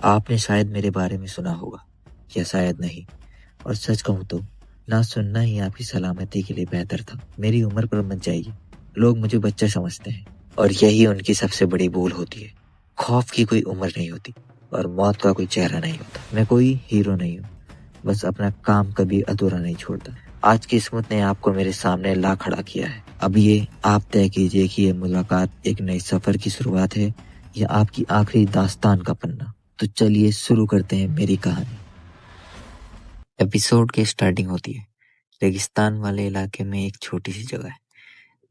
आपने शायद मेरे बारे में सुना होगा या शायद नहीं, और सच कहूँ तो ना सुनना ही आपकी सलामती के लिए बेहतर था। मेरी उम्र पर मत जाइए। लोग मुझे बच्चा समझते हैं और यही उनकी सबसे बड़ी भूल होती है। खौफ की कोई उम्र नहीं होती और मौत का कोई चेहरा नहीं होता। मैं कोई हीरो नहीं हूँ, बस अपना काम कभी अधूरा नहीं छोड़ता। आज की किस्मत ने आपको मेरे सामने ला खड़ा किया है। अब ये आप तय कीजिए कि ये मुलाकात एक नए सफर की शुरुआत है या आपकी आखिरी दास्तान का पन्ना। तो चलिए शुरू करते हैं मेरी कहानी। एपिसोड की स्टार्टिंग होती है रेगिस्तान वाले इलाके में, एक छोटी सी जगह है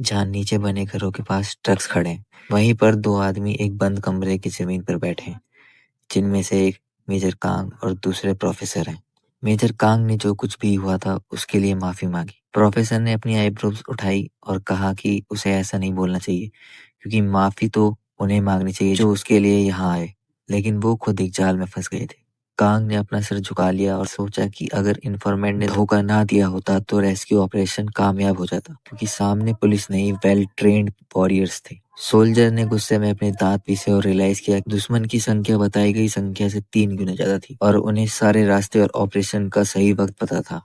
जहाँ नीचे बने घरों के पास ट्रक्स खड़े हैं। वहीं पर दो आदमी एक बंद कमरे की जमीन पर बैठे हैं, जिनमें से एक मेजर कांग और दूसरे प्रोफेसर हैं। मेजर कांग ने जो कुछ भी हुआ था उसके लिए माफी मांगी। प्रोफेसर ने अपनी आईब्रोज उठाई और कहा कि उसे ऐसा नहीं बोलना चाहिए, क्योंकि माफी तो उन्हें मांगनी चाहिए जो उसके लिए यहाँ आए, लेकिन वो खुद एक जाल में फंस गए थे। कांग ने अपना सिर झुका लिया और सोचा कि अगर इन्फॉर्मेंट ने धोखा ना दिया होता तो रेस्क्यू ऑपरेशन कामयाब हो जाता, क्योंकि सामने पुलिस नहीं, वेल ट्रेन्ड वॉरियर्स थे। सोल्जर ने गुस्से में अपने दांत पीसे और रियलाइज किया कि दुश्मन की संख्या बताई गई संख्या से 3 गुना ज्यादा थी और उन्हें सारे रास्ते और ऑपरेशन का सही वक्त पता था।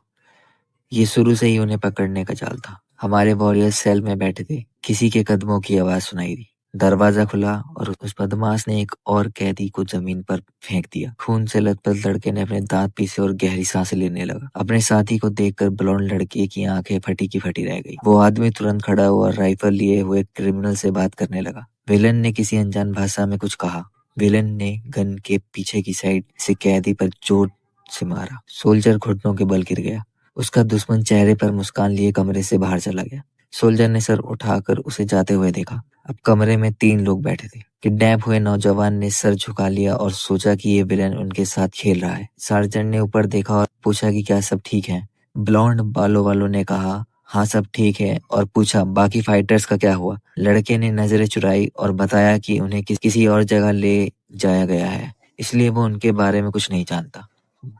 ये शुरू से ही उन्हें पकड़ने का चाल था। हमारे वॉरियर्स सेल में बैठे थे। किसी के कदमों की आवाज सुनाई दी। दरवाजा खुला और उस बदमाश ने एक और कैदी को जमीन पर फेंक दिया। खून से लथपथ लड़के ने अपने दांत पीसे और गहरी सांसें लेने लगा। अपने साथी को देखकर ब्लॉन्ड लड़के की आंखें फटी की फटी रह गई। वो आदमी तुरंत खड़ा हुआ और राइफल लिए हुए क्रिमिनल से बात करने लगा। विलन ने किसी अनजान भाषा में कुछ कहा। विलन ने गन के पीछे की साइड से कैदी पर जोर से मारा। सोल्जर घुटनों के बल गिर गया। उसका दुश्मन चेहरे पर मुस्कान लिए कमरे से बाहर चला गया। सोल्जर ने सर उठाकर उसे जाते हुए देखा। अब कमरे में 3 लोग बैठे थे। किडनैप हुए नौजवान ने सर झुका लिया और सोचा कि ये विलन उनके साथ खेल रहा है। सार्जेंट ने ऊपर देखा और पूछा कि क्या सब ठीक है। ब्लॉन्ड बालों वालों ने कहा हाँ सब ठीक है, और पूछा बाकी फाइटर्स का क्या हुआ। लड़के ने नजरें चुराई और बताया कि उन्हें किसी और जगह ले जाया गया है, इसलिए वो उनके बारे में कुछ नहीं जानता।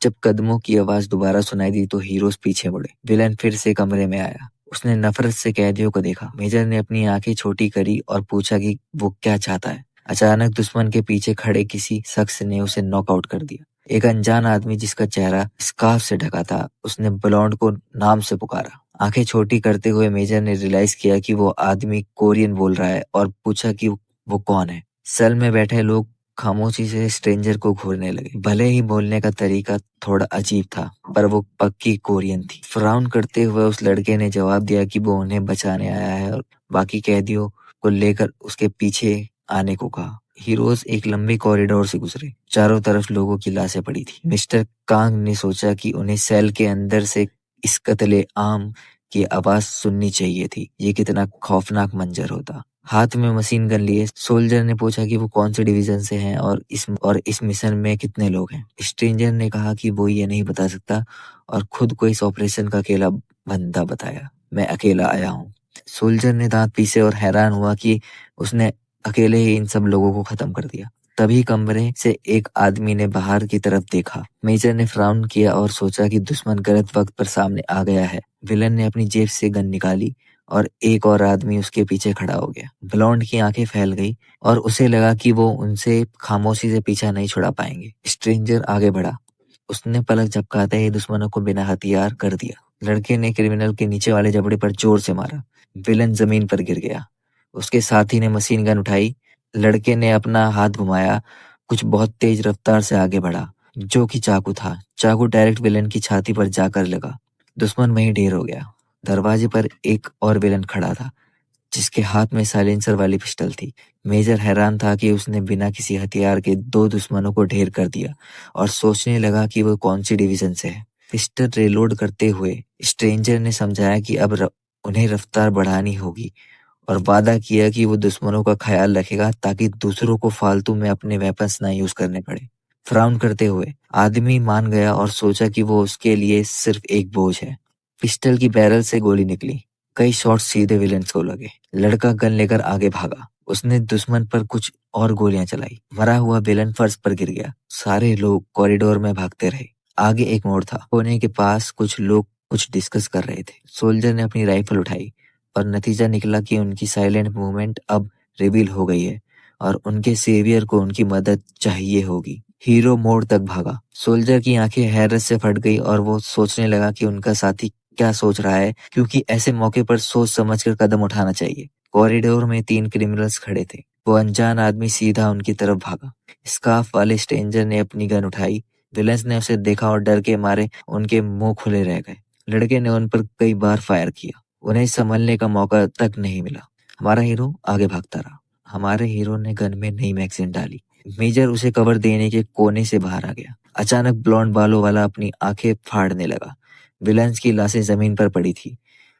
जब कदमों की आवाज दोबारा सुनाई दी तो हीरोज पीछे मुड़े। विलन फिर से कमरे में आया। उसने नफरत से कैदियों को देखा। मेजर ने अपनी आंखें छोटी करी और पूछा कि वो क्या चाहता है। अचानक दुश्मन के पीछे खड़े किसी शख्स ने उसे नॉकआउट कर दिया। एक अनजान आदमी जिसका चेहरा स्कार्फ से ढका था, उसने ब्लॉन्ड को नाम से पुकारा। आंखें छोटी करते हुए मेजर ने रियलाइज किया कि वो आदमी कोरियन बोल रहा है और पूछा कि वो कौन है। सेल में बैठे लोग खामोशी से स्ट्रेंजर को घूरने लगे। भले ही बोलने का तरीका थोड़ा अजीब था, पर वो पक्की कोरियन थी। फ्राउन करते हुए उस लड़के ने जवाब दिया कि वो उन्हें बचाने आया है और बाकी कैदियों को लेकर उसके पीछे आने को कहा। हीरोज एक लंबे कॉरिडोर से गुजरे। चारों तरफ लोगों की लाशें पड़ी थी। मिस्टर कांग ने सोचा कि उन्हें सेल के अंदर से इस कत्ले आम की आवाज सुननी चाहिए थी। ये कितना खौफनाक मंजर होता। हाथ में मशीन गन लिए सोल्जर ने पूछा कि वो कौन से डिवीजन से हैं और इस मिशन में कितने लोग हैं। स्ट्रेंजर ने कहा कि वो ये नहीं बता सकता और खुद को इस ऑपरेशन का अकेला बंदा बताया। मैं अकेला आया हूँ। सोल्जर ने दांत पीसे और हैरान हुआ कि उसने अकेले ही इन सब लोगों को खत्म कर दिया। तभी कमरे से एक आदमी ने बाहर की तरफ देखा। मेजर ने फ्राउन किया और सोचा कि दुश्मन गलत वक्त पर सामने आ गया है। विलन ने अपनी जेब से गन निकाली और एक और आदमी उसके पीछे खड़ा हो गया। ब्लॉन्ड की आंखें फैल गई और उसे लगा कि वो उनसे खामोशी से पीछा नहीं छुड़ा पाएंगे। स्ट्रेंजर आगे बढ़ा। उसने पलक झपकाते ही दुश्मनों को बिना हथियार कर दिया। लड़के ने क्रिमिनल के नीचे वाले जबड़े पर जोर से मारा। विलन जमीन पर गिर गया। उसके साथी ने मशीन गन उठाई। लड़के ने अपना हाथ घुमाया, कुछ बहुत तेज रफ्तार से आगे बढ़ा, जो कि चाकू था। चाकू डायरेक्ट विलन की छाती पर जाकर लगा। दुश्मन वहीं ढेर हो गया। दरवाजे पर एक और विलन खड़ा था, जिसके हाथ में साइलेंसर वाली पिस्टल थी। मेजर हैरान था कि उसने बिना किसी हथियार के 2 दुश्मनों को ढेर कर दिया और सोचने लगा कि वो कौन सी डिवीजन से है। पिस्टल रिलोड करते हुए स्ट्रेंजर ने समझाया कि अब उन्हें रफ्तार बढ़ानी होगी और वादा किया कि वो दुश्मनों का ख्याल रखेगा ताकि दूसरों को फालतू में अपने वेपन्स ना यूज करने पड़े। फ्राउन करते हुए आदमी मान गया और सोचा कि वो उसके लिए सिर्फ एक बोझ है। पिस्टल की बैरल से गोली निकली। कई शॉट सीधे विलेंस को लगे। लड़का गन लेकर आगे भागा। उसने दुश्मन पर कुछ और गोलियां चलाई। मरा हुआ विलन फर्श पर गिर गया। सारे लोग कॉरिडोर में भागते रहे। आगे एक मोड़ था। कोने के पास कुछ लोग कुछ डिस्कस कर रहे थे। सोल्जर ने अपनी राइफल उठाई और नतीजा निकला कि उनकी साइलेंट मूवमेंट अब रिवील हो गई है और उनके सेवियर को उनकी मदद चाहिए होगी। हीरो मोड़ तक भागा। सोल्जर की आंखें हैरत से फट गई और वो सोचने लगा कि उनका साथी क्या सोच रहा है, क्योंकि ऐसे मौके पर सोच समझकर कदम उठाना चाहिए। कॉरिडोर में 3 क्रिमिनल्स खड़े थे। वो अनजान आदमी सीधा उनकी तरफ भागा। स्कार्फ वाले स्ट्रेंजर ने अपनी गन उठाई। विलेंस ने उसे देखा और डर के मारे उनके मुंह खुले रह गए। लड़के ने उन पर कई बार फायर किया। उन्हें संभलने का मौका तक नहीं मिला। हमारा हीरो आगे भागता रहा। हमारे हीरो ने गन में नई मैगजीन डाली। मेजर उसे कवर देने के कोने से बाहर आ गया। अचानक ब्लॉन्ड बालों वाला अपनी आंखें फाड़ने लगा। विलन्स की लाशें जमीन पर पड़ी थी।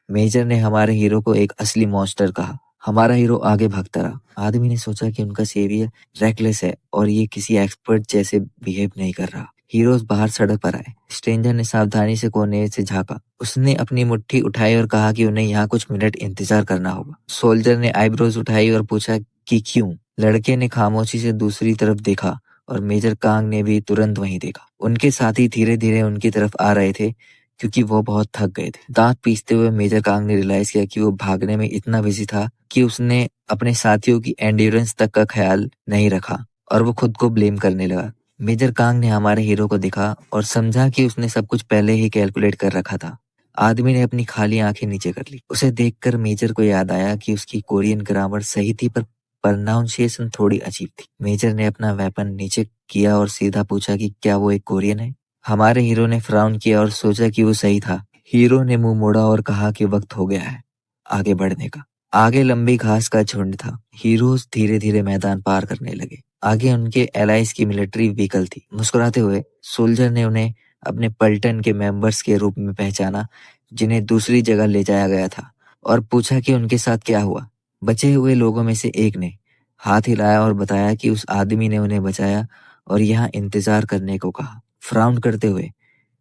मेजर ने हमारे हीरो को एक असली मॉन्स्टर कहा। हमारा हीरो आगे भागता रहा। आदमी ने सोचा कि उनका सेवियर रेकलेस है और ये किसी एक्सपर्ट जैसे बिहेव नहीं कर रहा। हीरोज बाहर सड़क पर आए। स्ट्रेंजर ने सावधानी से कोने से झांका। उसने अपनी मुट्ठी उठाई और कहा कि उन्हें यहाँ कुछ मिनट इंतजार करना होगा। सोल्जर ने आईब्रोज उठाई और पूछा कि क्यों। लड़के ने खामोशी से दूसरी तरफ देखा और मेजर कांग ने भी तुरंत वहीं देखा। उनके साथी धीरे धीरे उनकी तरफ आ रहे थे क्योंकि वो बहुत थक गए थे। दांत पीसते हुए मेजर कांग ने रियलाइज किया कि वो भागने में इतना बिजी था कि उसने अपने साथियों की एंड्योरेंस तक का ख्याल नहीं रखा और वो खुद को ब्लेम करने लगा। मेजर कांग ने हमारे हीरो को देखा और समझा कि उसने सब कुछ पहले ही कैलकुलेट कर रखा था। आदमी ने अपनी खाली आंखें नीचे कर ली। उसे देखकर मेजर को याद आया कि उसकी कोरियन ग्रामर सही थी पर प्रोनाउंसिएशन थोड़ी अजीब थी। मेजर ने अपना वेपन नीचे किया और सीधा पूछा कि क्या वो एक कोरियन है। हमारे हीरो ने फ्राउन किया और सोचा कि वो सही था। हीरो ने मुंह मोड़ा और कहा कि वक्त हो गया है आगे बढ़ने का। आगे लंबी घास का झुंड था। हीरोज धीरे धीरे मैदान पार करने लगे। आगे उनके एलाइज की मिलिट्री व्हीकल थी। मुस्कुराते हुए सोल्जर ने उन्हें अपने पलटन के मेंबर्स के रूप में पहचाना जिन्हें दूसरी जगह ले जाया गया था और पूछा कि उनके साथ क्या हुआ। बचे हुए लोगों में से एक ने हाथ हिलाया और बताया कि उस आदमी ने उन्हें बचाया और यहाँ इंतजार करने को कहा। फ्राउन करते हुए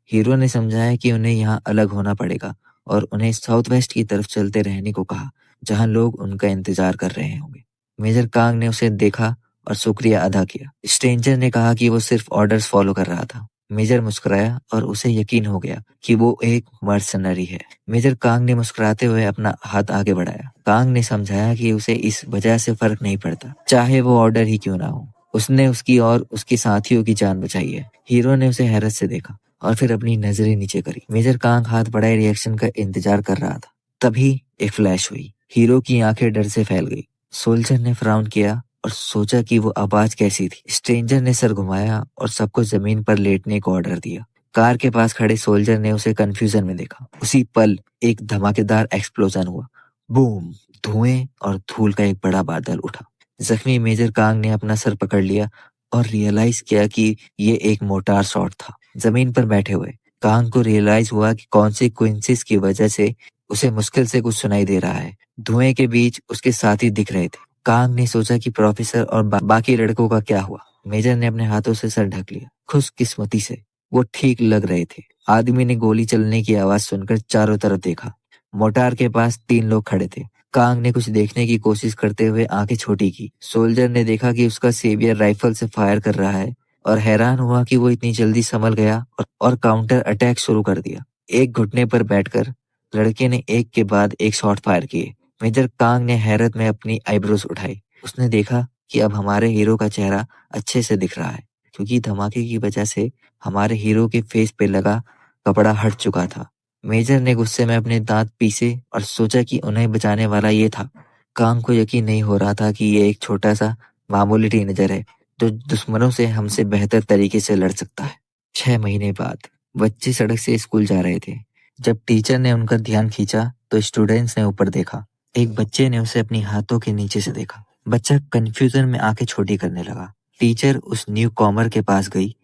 हीरो ने समझाया कि उन्हें यहाँ अलग होना पड़ेगा और उन्हें साउथ वेस्ट की तरफ चलते रहने को कहा जहाँ लोग उनका इंतजार कर रहे होंगे। मेजर कांग ने उसे देखा और शुक्रिया अदा किया। स्ट्रेंजर ने कहा कि वो सिर्फ ऑर्डर्स फॉलो कर रहा था। मेजर मुस्कुराया और उसे यकीन हो गया कि वो एक मर्सनरी है। मेजर कांग ने मुस्कुराते हुए अपना हाथ आगे बढ़ाया। कांग ने समझाया कि उसे इस वजह से फर्क नहीं पड़ता, चाहे वो ऑर्डर ही क्यों ना हो। उसने उसकी और उसके साथियों की जान बचाई है। हीरो ने उसे हैरत से देखा और फिर अपनी नजरें नीचे करी। मेजर कांग हाथ बढ़ाए रिएक्शन का इंतजार कर रहा था। तभी एक फ्लैश हुई। हीरो की आंखें डर से फैल गई। सोल्जर ने फ्राउन किया और सोचा कि वो आवाज कैसी थी। स्ट्रेंजर ने सर घुमाया और सबको जमीन पर लेटने को ऑर्डर दिया। कार के पास खड़े सोल्जर ने उसे कंफ्यूजन में देखा। उसी पल एक धमाकेदार एक्सप्लोजन हुआ। बूम! धुएं और धूल का एक बड़ा बादल उठा। जख्मी मेजर कांग ने अपना सर पकड़ लिया और रियलाइज किया कि ये एक मोटार शॉट था। जमीन पर बैठे हुए कांग को रियलाइज हुआ कि कौन सी कोइंसिस की वजह से उसे मुश्किल से कुछ सुनाई दे रहा है। धुएं के बीच उसके साथी दिख रहे थे। कांग ने सोचा कि प्रोफेसर और बाकी लड़कों का क्या हुआ। मेजर ने अपने हाथों से सर ढक लिया। खुशकिस्मती से वो ठीक लग रहे थे। आदमी ने गोली चलने की आवाज सुनकर चारों तरफ देखा। मोटार के पास 3 लोग खड़े थे। कांग ने कुछ देखने की कोशिश करते हुए आंखें छोटी की। सोल्जर ने देखा कि उसका सेवियर राइफल से फायर कर रहा है और हैरान हुआ कि वो इतनी जल्दी संभल गया और काउंटर अटैक शुरू कर दिया। एक घुटने पर बैठकर लड़के ने एक के बाद एक शॉट फायर किए। मेजर कांग ने हैरत में अपनी आईब्रोज उठाई। उसने देखा कि अब हमारे हीरो का चेहरा अच्छे से दिख रहा है क्योंकि धमाके की वजह से हमारे हीरो के फेस पे लगा कपड़ा हट चुका था। मेजर ने गुस्से में अपने दांत पीसे और सोचा कि उन्हें बचाने वाला ये था। कांग को यकीन नहीं हो रहा था कि ये एक छोटा सा मामूली टीनेजर है जो दुश्मनों से हमसे बेहतर तरीके से लड़ सकता है। 6 महीने बाद बच्चे सड़क से स्कूल जा रहे थे। जब टीचर ने उनका ध्यान खींचा तो स्टूडेंट्स ने ऊपर देखा। एक बच्चे ने उसे अपनी हाथों के नीचे से देखा। बच्चा कंफ्यूजन में आंखें छोटी करने लगा। टीचर उस न्यू कॉमर के पास गई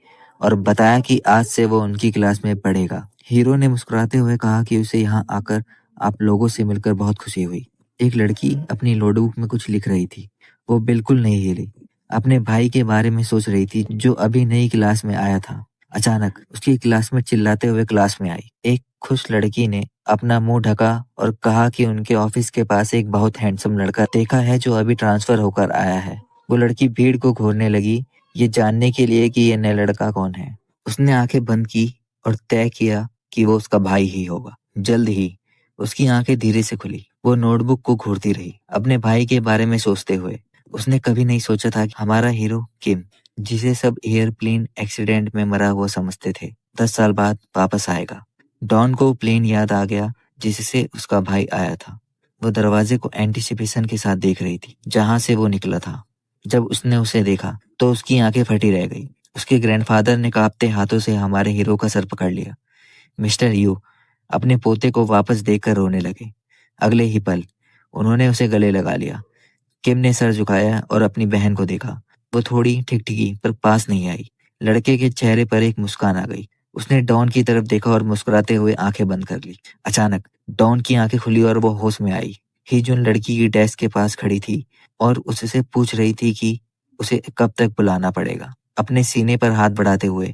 और बताया कि आज से वो उनकी क्लास में पढ़ेगा। हीरो ने मुस्कुराते हुए कहा कि उसे यहाँ आकर आप लोगों से मिलकर बहुत खुशी हुई। एक लड़की अपनी नोटबुक में कुछ लिख रही थी। वो बिल्कुल नहीं हिली। अपने भाई के बारे में सोच रही थी जो अभी नई क्लास में आया था। अचानक उसकी क्लासमेट चिल्लाते हुए क्लास में आई। एक खुश लड़की ने अपना मुंह ढका और कहा कि उनके ऑफिस के पास एक बहुत हैंडसम लड़का देखा है जो अभी ट्रांसफर होकर आया है। वो लड़की भीड़ को घूरने लगी ये जानने के लिए कि ये नया लड़का कौन है। उसने आंखें बंद की और तय किया कि वो उसका भाई ही होगा। जल्द ही उसकी आंखें धीरे से खुली। वो नोटबुक को घूरती रही अपने भाई के बारे में सोचते हुए। उसने कभी नहीं सोचा था कि हमारा हीरो किम जिसे सब एयरप्लेन एक्सीडेंट में मरा हुआ समझते थे। 10 साल बाद वापस आएगा। डॉन को प्लेन याद आ गया जिससे उसका भाई आया था। वो दरवाजे को एंटिसिपेशन के साथ देख रही थी जहां से वो निकला था। जब उसने उसे देखा तो उसकी आंखें फटी रह गई। उसके ग्रैंडफादर ने कांपते हाथों से हमारे हीरो का सर पकड़ लिया। मिस्टर यू अपने पोते को वापस देखकर रोने लगे। अगले ही पल उन्होंने उसे गले लगा लिया। किम ने सर झुकाया और अपनी बहन को देखा। वो थोड़ी ठिकठिकी पर पास नहीं आई। लड़के के चेहरे पर एक मुस्कान आ गई। उसने डॉन की तरफ देखा और मुस्कुराते हुए आंखें बंद कर ली। अचानक डॉन की आंखें खुली और वो होश में आई। हीजुन लड़की की डेस्क के पास खड़ी थी और उससे पूछ रही थी कि उसे कब तक बुलाना पड़ेगा। अपने सीने पर हाथ बढ़ाते हुए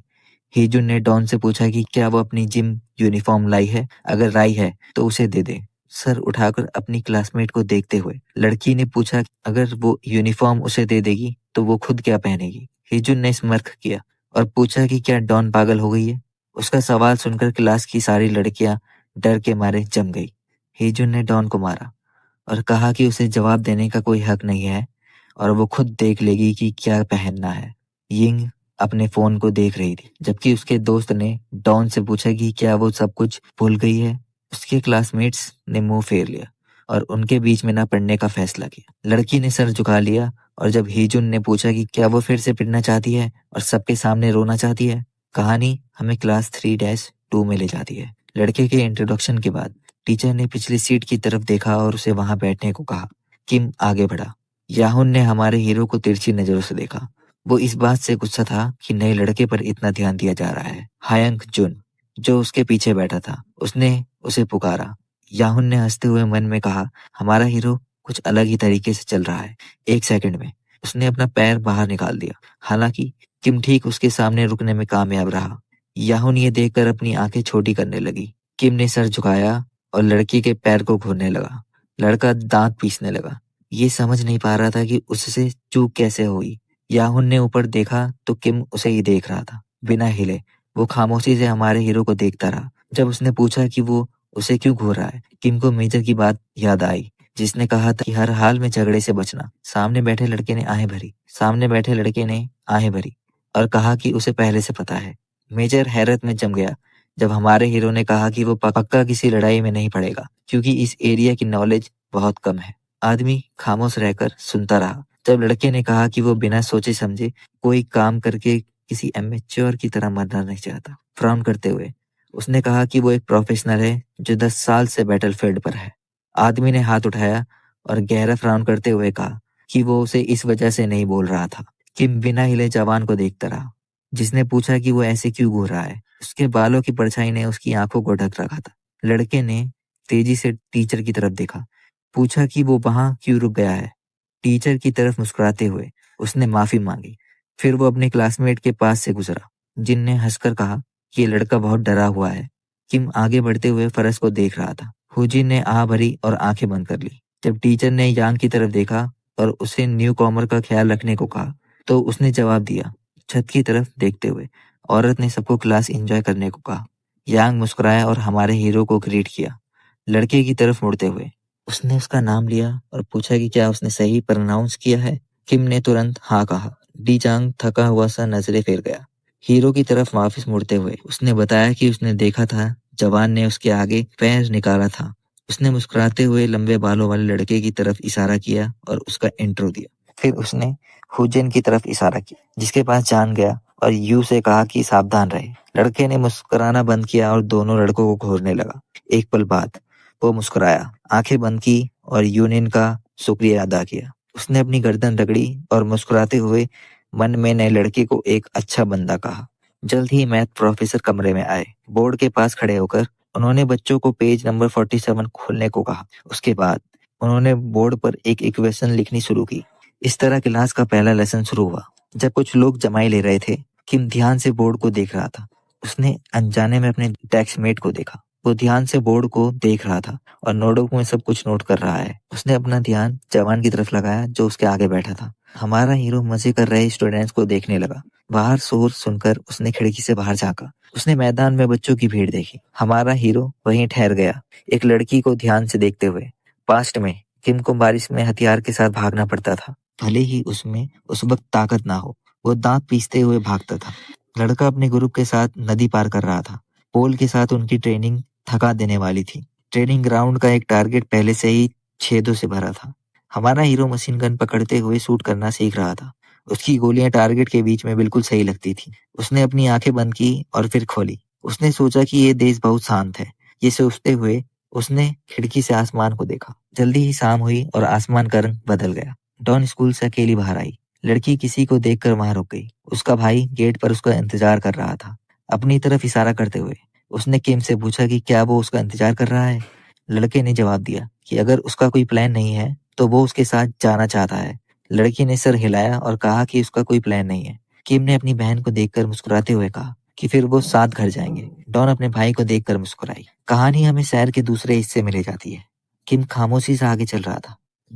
हीजुन ने डॉन से पूछा कि क्या वो अपनी जिम यूनिफॉर्म लाई है। अगर लाई है तो उसे दे दे। सर उठाकर अपनी क्लासमेट को देखते हुए लड़की ने पूछा अगर वो यूनिफॉर्म उसे दे देगी तो वो खुद क्या पहनेगी। हिजुन ने स्मर्क किया और पूछा कि क्या डॉन पागल हो गई है। उसका सवाल सुनकर क्लास की सारी लड़कियां डर के मारे जम गई। हिजुन ने डॉन को मारा और कहा कि उसे जवाब देने का कोई हक नहीं है और वो खुद देख लेगी कि क्या पहनना है। यिंग अपने फोन को देख रही थी जबकि उसके दोस्त ने डॉन से पूछा कि क्या वो सब कुछ भूल गई है। उसके क्लासमेट्स ने मुंह फेर लिया और उनके बीच में ना पड़ने का फैसला किया। लड़की ने सर झुका लिया और जब हीजुन ने पूछा कि क्या वो फिर से पिटना चाहती है और सबके सामने रोना चाहती है। कहानी हमें क्लास 3-2 में ले जाती है। लड़के के इंट्रोडक्शन के बाद टीचर ने पिछली सीट की तरफ देखा और उसे वहां बैठने को कहा। किम आगे बढ़ा। याहुन ने हमारे हीरो को तिरछी नजरों से देखा। वो इस बात से गुस्सा था कि नए लड़के पर इतना ध्यान दिया जा रहा है। हायंग जुन जो उसके पीछे बैठा था उसने उसे पुकारा। याहुन ने हंसते हुए मन में कहा हमारा हीरो कुछ अलग ही तरीके से चल रहा है। 1 सेकंड में उसने अपना पैर बाहर निकाल दिया। हालांकि किम ठीक उसके सामने रुकने में कामयाब रहा। याहुन ये देखकर अपनी आंखें छोटी करने लगी। किम ने सर झुकाया और लड़की के पैर को घूरने लगा। लड़का दांत पीसने लगा। ये समझ नहीं पा रहा था कि उससे चूक कैसे हुई। याहुन ने ऊपर देखा तो किम उसे ही देख रहा था। बिना हिले वो खामोशी से हमारे हीरो को देखता रहा। जब उसने पूछा कि वो उसे क्यों घूर रहा है, किम को मेजर की बात याद आई जिसने कहा था कि हर हाल में झगड़े से बचना। सामने बैठे लड़के ने आहें भरी और कहा कि उसे पहले से पता है। मेजर हैरत में जम गया जब हमारे हीरो ने कहा कि वो पक्का किसी लड़ाई में नहीं पड़ेगा क्योंकि इस एरिया की नॉलेज बहुत कम है। आदमी खामोश रहकर सुनता रहा जब लड़के ने कहा कि वो बिना सोचे समझे कोई काम करके किसी एमेच्योर की तरह मरना नहीं चाहता। फ्राउन करते हुए उसने कहा कि वो एक प्रोफेशनल है जो 10 साल से बैटलफील्ड पर है। आदमी ने हाथ उठाया और गहरा फ्राउन करते हुए कहा कि वो उसे इस वजह से नहीं बोल रहा था। किम बिना हिले जवान को देखता रहा जिसने पूछा कि वो ऐसे क्यों घूर रहा है। उसके बालों की परछाई ने उसकी आंखों को ढक रखा था। लड़के ने तेजी से टीचर की तरफ देखा, पूछा कि वो वहां क्यों रुक गया है। टीचर की तरफ मुस्कुराते हुए उसने माफी मांगी। फिर वो अपने क्लासमेट के पास से गुजरा जिनने हंसकर कहा कि ये लड़का बहुत डरा हुआ है। किम आगे बढ़ते हुए फरस को देख रहा था। हुजिन ने आह भरी और आंखें बंद कर ली। जब टीचर ने यांग की तरफ देखा और उसे न्यू कॉमर का ख्याल रखने को कहा तो उसने जवाब दिया। छत की तरफ देखते हुए औरत ने सबको क्लास एंजॉय करने को कहा। यांग मुस्कुराया और हमारे हीरो को ग्रीट किया। लड़के की तरफ मुड़ते हुए उसने उसका नाम लिया और पूछा कि क्या उसने सही प्रोनाउंस किया है। किम ने तुरंत हाँ कहा। डी जांग थका हुआ सा नजरें फेर गया। हीरो की तरफ वापस मुड़ते हुए उसने बताया कि उसने देखा था जवान ने उसके आगे पैर निकाला था। उसने मुस्कुराते हुए लंबे बालों वाले लड़के की तरफ इशारा किया और उसका इंट्रो दिया। फिर उसने हुजैन की तरफ इशारा किया जिसके पास जान गया और यू से कहा कि सावधान रहे। लड़के ने मुस्कुराना बंद किया और दोनों लड़कों को घूरने लगा। एक पल बाद वो मुस्कुराया, आंखें बंद की और यूनियन का शुक्रिया अदा किया। उसने अपनी गर्दन रगड़ी और मुस्कुराते हुए मन में नए लड़के को एक अच्छा बंदा कहा। जल्द ही मैथ प्रोफेसर कमरे में आए। बोर्ड के पास खड़े होकर उन्होंने बच्चों को पेज नंबर 47 खोलने को कहा। उसके बाद उन्होंने बोर्ड पर एक इक्वेशन लिखनी शुरू की। इस तरह क्लास का पहला लेसन शुरू हुआ। जब कुछ लोग जमाई ले रहे थे, किम ध्यान से बोर्ड को देख रहा था। उसने अनजाने में अपने डेस्कमेट को देखा। वो ध्यान से बोर्ड को देख रहा था और नोटबुक में सब कुछ नोट कर रहा है। उसने अपना ध्यान जवान की तरफ लगाया जो उसके आगे बैठा था। हमारा हीरो मजे कर रहे स्टूडेंट्स को देखने लगा। बाहर शोर सुनकर उसने खिड़की से बाहर झांका। उसने मैदान में बच्चों की भीड़ देखी। हमारा हीरो वहीं ठहर गया, एक लड़की को ध्यान से देखते हुए। पास्ट में किम को बारिश में हथियार के साथ भागना पड़ता था, भले ही उसमें उस वक्त ताकत ना हो। वो दांत पीसते हुए भागता था। लड़का अपने ग्रुप के साथ नदी पार कर रहा था। पोल के साथ उनकी ट्रेनिंग थका देने वाली थी। ट्रेनिंग ग्राउंड का एक टारगेट पहले से ही छेदों से भरा था। हमारा हीरो मशीन गन पकड़ते हुए शूट करना सीख रहा था। उसकी गोलियां टारगेट के बीच में बिल्कुल सही लगती थी। उसने अपनी आंखें बंद की और फिर खोली। उसने सोचा कि ये देश बहुत शांत है। ये सोचते हुए उसने खिड़की से आसमान को देखा। जल्दी ही शाम हुई और आसमान का रंग बदल गया। डॉन स्कूल से अकेली बाहर आई। लड़की किसी को देखकर वहां रुक गई। उसका भाई गेट पर उसका इंतजार कर रहा था, अपनी तरफ इशारा करते हुए। उसने किम से पूछा कि क्या वो उसका इंतजार कर रहा है। लड़के ने जवाब दिया कि अगर उसका कोई प्लान नहीं है तो वो उसके साथ जाना चाहता है। लड़की ने सर हिलाया और कहा कि उसका कोई प्लान नहीं है। किम ने अपनी बहन को देखकर मुस्कुराते हुए कहा कि फिर वो साथ घर जाएंगे। डॉन अपने भाई को देखकर मुस्कुराई। कहानी हमें शहर के दूसरे हिस्से में ले जाती है। किम खामोशी से आगे चल रहा था।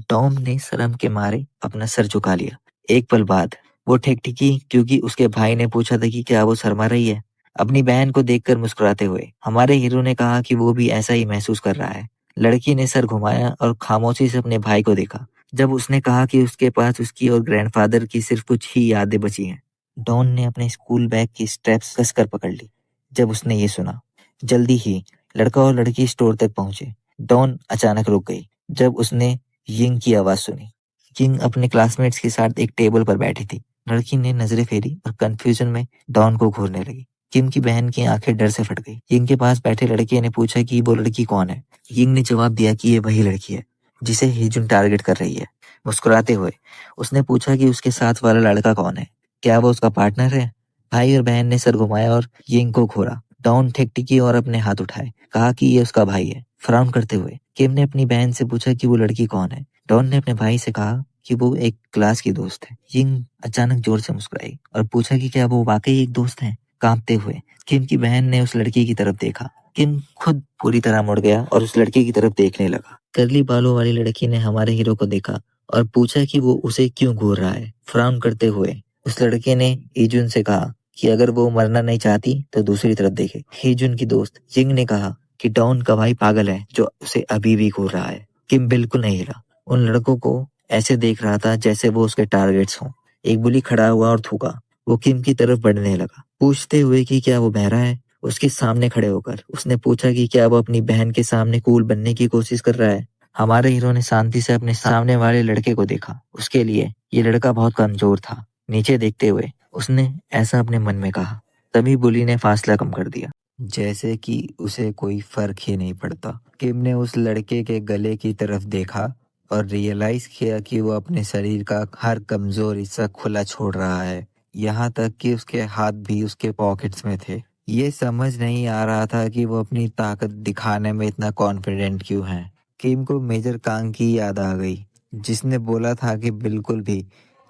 टॉम ने शर्म के मारे अपना सर झुका लिया। एक पल बाद वो ठिकठिकी क्योंकि उसके भाई ने पूछा था कि क्या वो शर्मा रही है। अपनी बहन को देखकर मुस्कुराते हुए हमारे हीरो ने कहा कि वो भी ऐसा ही महसूस कर रहा है। लड़की ने सर घुमाया और खामोशी से अपने भाई को देखा। जब उसने कहा कि उसके पास उसकी और ग्रैंडफादर की सिर्फ कुछ ही यादें बची हैं। डॉन ने अपने स्कूल बैग की स्ट्रैप्स कसकर पकड़ ली। जब उसने ये सुना, जल्दी ही लड़का और लड़की स्टोर तक पहुंचे। डॉन अचानक रुक गई जब उसने यिंग की आवाज सुनी। यिंग अपने क्लासमेट्स के साथ एक टेबल पर बैठी थी। लड़की ने नजरें फेरी और कंफ्यूजन में डॉन को घूरने लगी। किम की बहन की आंखें डर से फट गई। यिंग के पास बैठे लड़के ने पूछा कि वो लड़की कौन है। यिंग ने जवाब दिया कि ये वही लड़की है जिसे हेजुन टारगेट कर रही है। मुस्कुराते हुए उसने पूछा कि उसके साथ वाला लड़का कौन है, क्या वो उसका पार्टनर है। भाई और बहन ने सर घुमाया और यिंग को घूरा। डॉन ठिकठिकी और अपने हाथ उठाए, कहा कि ये उसका भाई है। फ्राउन करते हुए किम ने अपनी बहन से पूछा कि वो लड़की कौन है। डॉन ने अपने भाई से कहा कि वो एक क्लास की दोस्त है। यिंग अचानक जोर से मुस्कुराई और पूछा कि क्या वो वाकई एक दोस्त है। कांपते हुए किम की बहन ने उस लड़की की तरफ देखा। किम खुद पूरी तरह मुड़ गया और उस लड़की की तरफ देखने लगा। करली बालों वाली लड़की ने हमारे हीरो को देखा और पूछा कि वो उसे क्यों घूर रहा है। फ्राउन करते हुए उस लड़के ने ईजुन से कहा कि अगर वो मरना नहीं चाहती तो दूसरी तरफ देखे। हीजुन की दोस्त जिंग ने कहा कि डॉन का भाई पागल है जो उसे अभी भी घूर रहा है। किम बिल्कुल नहीं हिला। उन लड़कों को ऐसे देख रहा था जैसे वो उसके टारगेट्स हों। एक बुली खड़ा हुआ और थूका। वो किम की तरफ बढ़ने लगा, पूछते हुए कि क्या वो बहरा है। उसके सामने खड़े होकर उसने पूछा कि क्या वो अपनी बहन के सामने कूल बनने की कोशिश कर रहा है। हमारे हीरो ने शांति से अपने सामने वाले लड़के को देखा। उसके लिए ये लड़का बहुत कमजोर था। नीचे देखते हुए उसने ऐसा अपने मन में कहा। तभी बुली ने फासला कम कर दिया, जैसे कि उसे कोई फर्क ही नहीं पड़ता। किम ने उस लड़के के गले की तरफ देखा और रियलाइज किया कि वो अपने शरीर का हर कमजोर हिस्सा खुला छोड़ रहा है, यहाँ तक कि उसके हाथ भी उसके पॉकेट्स में थे। ये समझ नहीं आ रहा था कि वो अपनी ताकत दिखाने में इतना कॉन्फिडेंट क्यों है। किम को मेजर कांग की याद आ गई, जिसने बोला था कि बिल्कुल भी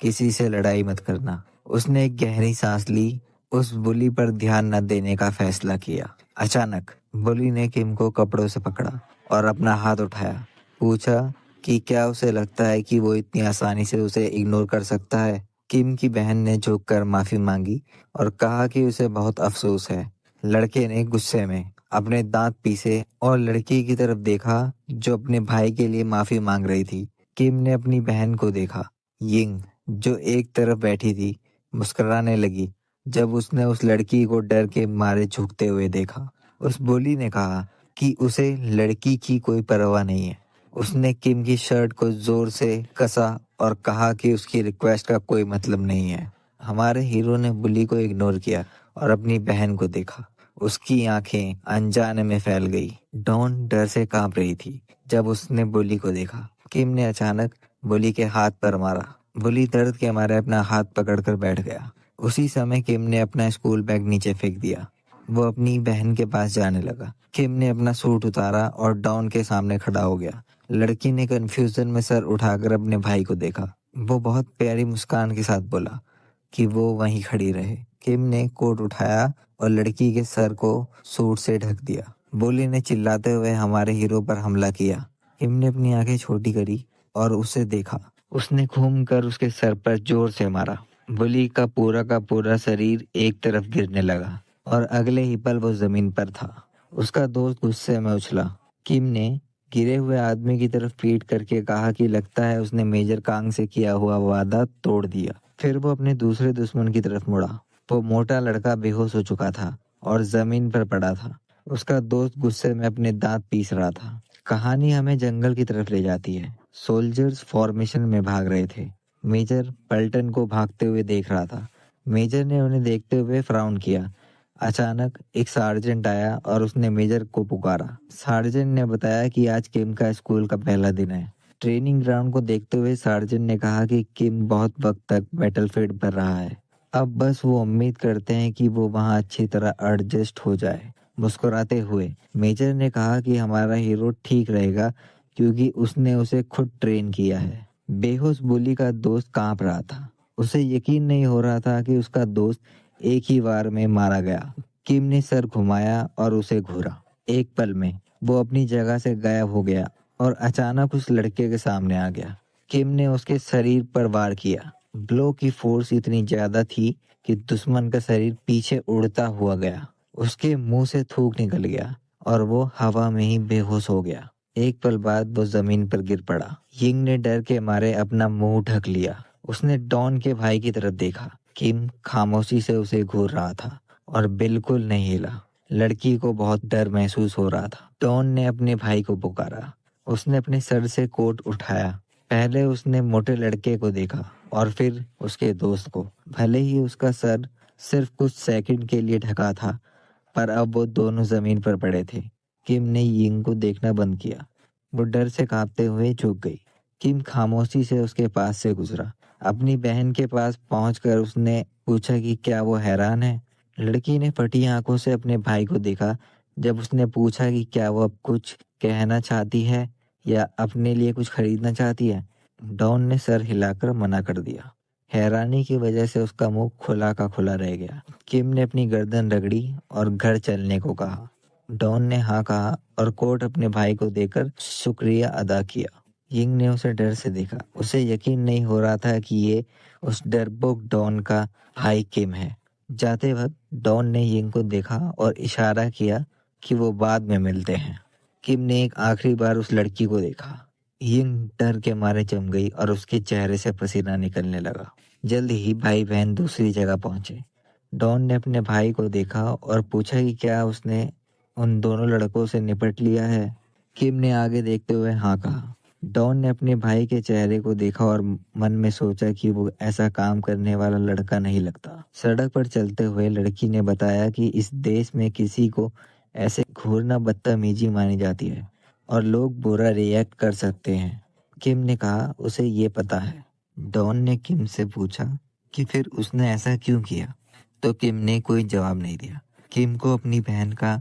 किसी से लड़ाई मत करना। उसने एक गहरी सांस ली, उस बुली पर ध्यान न देने का फैसला किया। अचानक बुली ने किम को कपड़ों से पकड़ा और अपना हाथ उठाया। पूछा कि क्या उसे लगता है कि वो इतनी आसानी से उसे इग्नोर कर सकता है। किम की बहन ने झुककर माफी मांगी और कहा कि उसे बहुत अफसोस है। लड़के ने गुस्से में अपने दांत पीसे और लड़की की तरफ देखा जो अपने भाई के लिए माफी मांग रही थी। किम ने अपनी बहन को देखा। यिंग जो एक तरफ बैठी थी मुस्कुराने लगी जब उसने उस लड़की को डर के मारे झुकते हुए देखा। उस बोली ने कहा कि उसे लड़की की कोई परवाह नहीं है। उसने किम की शर्ट को जोर से कसा और कहा कि उसकी रिक्वेस्ट का कोई मतलब नहीं है। हमारे हीरो ने बुली को इग्नोर किया और अपनी बहन को देखा। उसकी आंखें अनजाने में फैल गई। डॉन डर से कांप रही थी जब उसने बुली को देखा। किम ने अचानक बुली के हाथ पर मारा। बुली दर्द के मारे अपना हाथ पकड़कर बैठ गया। उसी समय किम ने अपना स्कूल बैग नीचे फेंक दिया। वो अपनी बहन के पास जाने लगा। किम ने अपना सूट उतारा और डॉन के सामने खड़ा हो गया। लड़की ने कंफ्यूजन में सर उठाकर अपने भाई को देखा। वो बहुत प्यारी मुस्कान के साथ बोला कि वो वहीं खड़ी रहे। किम ने कोट उठाया और लड़की के सर को सूट से ढक दिया। बोली ने चिल्लाते हुए हमारे हीरो पर हमला किया। किम ने अपनी आंखें छोटी करी और उसे देखा। उसने घूमकर उसके सर पर जोर से मारा। बुली का पूरा शरीर एक तरफ गिरने लगा और अगले ही पल वो जमीन पर था। उसका दोस्त गुस्से में उछला। किम ने गिरे हुए आदमी की तरफ पीट करके कहा कि लगता है उसने मेजर कांग से किया हुआ वादा तोड़ दिया। फिर वो अपने दूसरे दुश्मन की तरफ मुड़ा। वो मोटा लड़का बेहोश हो चुका था और जमीन पर पड़ा था। उसका दोस्त गुस्से में अपने दांत पीस रहा था। कहानी हमें जंगल की तरफ ले जाती है। सोल्जर्स फॉर्मेशन में भाग रहे थे। मेजर पल्टन को भागते हुए देख रहा था। मेजर ने उन्हें देखते हुए फ्राउन किया। अचानक एक सार्जेंट आया और उसने मेजर को पुकारा। सार्जेंट ने बताया कि आज किम का स्कूल का पहला दिन है। ट्रेनिंग ग्राउंड को देखते हुए सार्जेंट ने कहा कि किम बहुत वक्त तक बैटलफील्ड पर रहा है। अब बस वो उम्मीद करते हैं कि वो वहाँ अच्छी तरह एडजस्ट हो जाए। मुस्कुराते हुए मेजर ने कहा कि हमारा हीरो ठीक रहेगा क्योंकि उसने उसे खुद ट्रेन किया है। बेहोश बुली का दोस्त कांप रहा था। उसे यकीन नहीं हो रहा था कि उसका दोस्त एक ही बार में मारा गया। किम ने सर घुमाया और उसे घूरा। एक पल में वो अपनी जगह से गायब हो गया और अचानक उस लड़के के सामने आ गया। किम ने उसके शरीर पर वार किया। ब्लो की फोर्स इतनी ज्यादा थी कि दुश्मन का शरीर पीछे उड़ता हुआ गया। उसके मुंह से थूक निकल गया और वो हवा में ही बेहोश हो गया। एक पल बाद वो जमीन पर गिर पड़ा। यिंग ने डर के मारे अपना मुंह ढक लिया। उसने डॉन के भाई की तरफ देखा। किम खामोशी से उसे घूर रहा था और बिल्कुल नहीं हिला। लड़की को बहुत डर महसूस हो रहा था। डॉन ने अपने भाई को पुकारा। उसने अपने सर से कोट उठाया। पहले उसने मोटे लड़के को देखा और फिर उसके दोस्त को। भले ही उसका सर सिर्फ कुछ सेकंड के लिए ढका था, पर अब वो दोनों जमीन पर पड़े थे। किम ने यिंग को देखना बंद किया। वो डर से कांपते हुए झुक गई। किम खामोशी से उसके पास से गुजरा। अपनी बहन के पास पहुंचकर उसने पूछा कि क्या वो हैरान है। लड़की ने फटी आंखों से अपने भाई को देखा। जब उसने पूछा कि क्या वो अब कुछ कहना चाहती है या अपने लिए कुछ खरीदना चाहती है, डॉन ने सर हिलाकर मना कर दिया। हैरानी की वजह से उसका मुंह खुला का खुला रह गया। किम ने अपनी गर्दन रगड़ी और घर चलने को कहा। डॉन ने हाँ कहा और कोट अपने भाई को देकर शुक्रिया अदा किया। यिंग ने उसे डर से देखा। उसे यकीन नहीं हो रहा था कि ये उस डरपोक डॉन का भाई किम है। जाते वक्त डॉन ने यिंग को देखा और इशारा किया कि वो बाद में मिलते हैं। किम ने एक आखिरी बार उस लड़की को देखा। यिंग डर के मारे जम गई और उसके चेहरे से पसीना निकलने लगा। जल्द ही भाई बहन दूसरी जगह पहुंचे। डॉन ने अपने भाई को देखा और पूछा कि क्या उसने उन दोनों लड़कों से निपट लिया है। किम ने आगे देखते हुए हाँ कहा। डॉन ने अपने भाई के चेहरे को देखा और मन में सोचा कि वो ऐसा काम करने वाला लड़का नहीं लगता। सड़क पर चलते हुए लड़की ने बताया कि इस देश में किसी को ऐसे घूरना बदतमीजी मानी जाती है और लोग बुरा रिएक्ट कर सकते हैं। किम ने कहा उसे ये पता है। डॉन ने किम से पूछा कि फिर उसने ऐसा क्यों किया, तो किम ने कोई जवाब नहीं दिया। किम को अपनी बहन का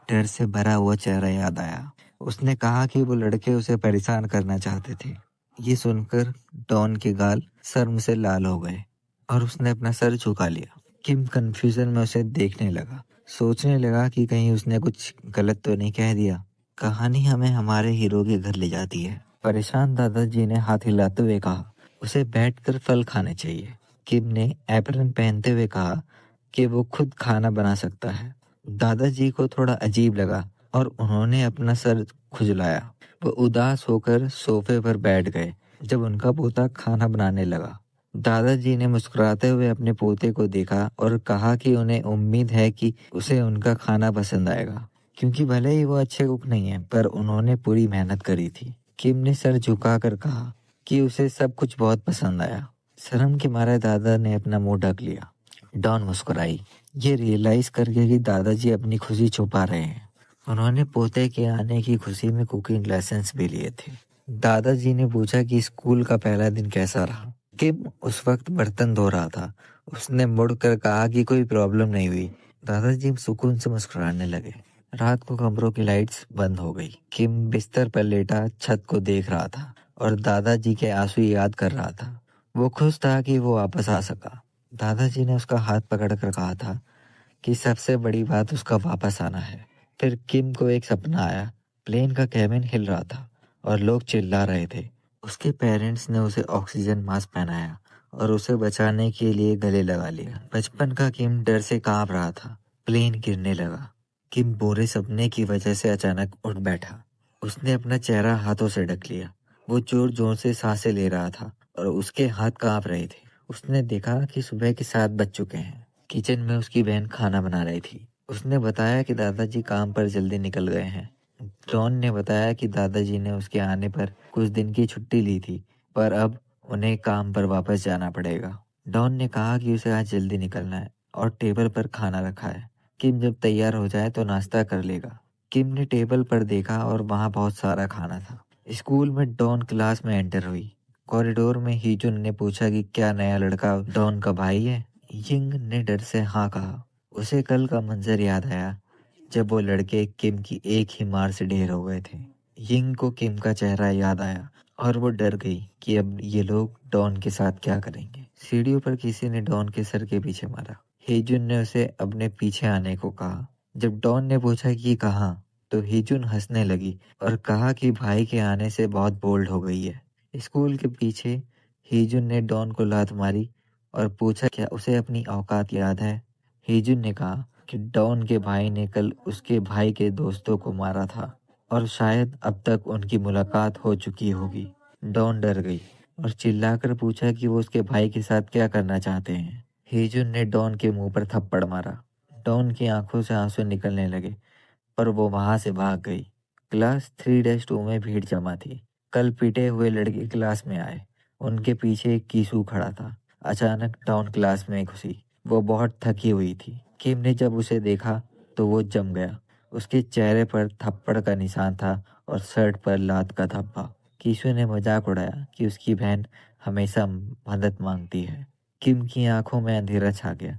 डर से भरा हुआ चेहरा याद आया। उसने कहा कि वो लड़के उसे परेशान करना चाहते थे। ये सुनकर डॉन के गाल शर्म से लाल हो गए और उसने अपना सर झुका लिया। किम कंफ्यूजन में उसे देखने लगा। सोचने लगा कि कहीं उसने कुछ गलत तो नहीं कह दिया। कहानी हमें हमारे हीरो के घर ले जाती है। परेशान दादाजी ने हाथ हिलाते हुए कहा उसे बैठकर फल खाने चाहिए। किम ने एप्रन पहनते हुए कहा कि वो खुद खाना बना सकता है। दादाजी को थोड़ा अजीब लगा और उन्होंने अपना सर खुजलाया। वो उदास होकर सोफे पर बैठ गए जब उनका पोता खाना बनाने लगा। दादाजी ने मुस्कुराते हुए अपने पोते को देखा और कहा कि उन्हें उम्मीद है कि उसे उनका खाना पसंद आएगा, क्योंकि भले ही वो अच्छे कुक नहीं है पर उन्होंने पूरी मेहनत करी थी। किम ने सर झुकाकर कहा कि उसे सब कुछ बहुत पसंद आया। शर्म के मारे दादा ने अपना मुंह ढक लिया। डॉन मुस्कुराई, ये रियलाइज करके कि दादाजी अपनी खुशी छुपा रहे हैं। उन्होंने पोते के आने की खुशी में कुकिंग लेसन्स भी लिए थे। दादाजी ने पूछा कि स्कूल का पहला दिन कैसा रहा। किम उस वक्त बर्तन धो रहा था। उसने मुड़कर कहा कि कोई प्रॉब्लम नहीं हुई। दादाजी सुकून से मुस्कुराने लगे। रात को कमरों की लाइट्स बंद हो गई। किम बिस्तर पर लेटा छत को देख रहा था और दादाजी के आंसू याद कर रहा था। वो खुश था कि वो वापस आ सका। दादाजी ने उसका हाथ पकड़कर कहा था कि सबसे बड़ी बात उसका वापस आना है। फिर किम को एक सपना आया। प्लेन का कैबिन हिल रहा था और लोग चिल्ला रहे थे। उसके पेरेंट्स ने उसे ऑक्सीजन मास्क पहनाया और उसे बचाने के लिए गले लगा लिया। बचपन का किम डर से कांप रहा था। प्लेन गिरने लगा। किम बुरे सपने की वजह से अचानक उठ बैठा। उसने अपना चेहरा हाथों से ढक लिया। वो जोर जोर से सांसें ले रहा था और उसके हाथ कांप रहे थे। उसने देखा कि सुबह के 7 बज चुके हैं। किचन में उसकी बहन खाना बना रही थी। उसने बताया कि दादाजी काम पर जल्दी निकल गए हैं। डॉन ने बताया कि दादाजी ने उसके आने पर कुछ दिन की छुट्टी ली थी, पर अब उन्हें काम पर वापस जाना पड़ेगा। डॉन ने कहा कि उसे आज जल्दी निकलना है और टेबल पर खाना रखा है। किम जब तैयार हो जाए तो नाश्ता कर लेगा। किम ने टेबल पर देखा और वहाँ बहुत सारा खाना था। स्कूल में डॉन क्लास में एंटर हुई। कॉरिडोर में हीजुन ने पूछा कि क्या नया लड़का डॉन का भाई है। यिंग ने डर से हाँ कहा। उसे कल का मंजर याद आया जब वो लड़के किम की एक ही मार से ढेर हो गए थे। यिंग को किम का चेहरा याद आया और वो डर गई कि अब ये लोग डॉन के साथ क्या करेंगे। सीढ़ियों पर किसी ने डॉन के सर के पीछे मारा। हेजुन ने उसे अपने पीछे आने को कहा। जब डॉन ने पूछा कि कहाँ, तो हेजुन हंसने लगी और कहा कि भाई के आने से बहुत बोल्ड हो गई है। स्कूल के पीछे हेजुन ने डॉन को लात मारी और पूछा क्या उसे अपनी औकात याद है। हेजुन ने कहा कि डॉन के भाई ने कल उसके भाई के दोस्तों को मारा था और शायद अब तक उनकी मुलाकात हो चुकी होगी। डॉन डर गई और चिल्लाकर पूछा कि वो उसके भाई के साथ क्या करना चाहते हैं। हेजुन ने डॉन के मुंह पर थप्पड़ मारा। डॉन की आंखों से आंसू निकलने लगे, पर वो वहां से भाग गई। क्लास 3-2 में भीड़ जमा थी। कल पीटे हुए लड़के क्लास में आए। उनके पीछे एक कीसू खड़ा था। अचानक डॉन क्लास में घुसी। वो बहुत थकी हुई थी। किम ने जब उसे देखा तो वो जम गया। उसके चेहरे पर थप्पड़ का निशान था और शर्ट पर लात का धब्बा। कीसू ने मजाक उड़ाया कि उसकी बहन हमेशा मदद मांगती है। किम की आंखों में अंधेरा छा गया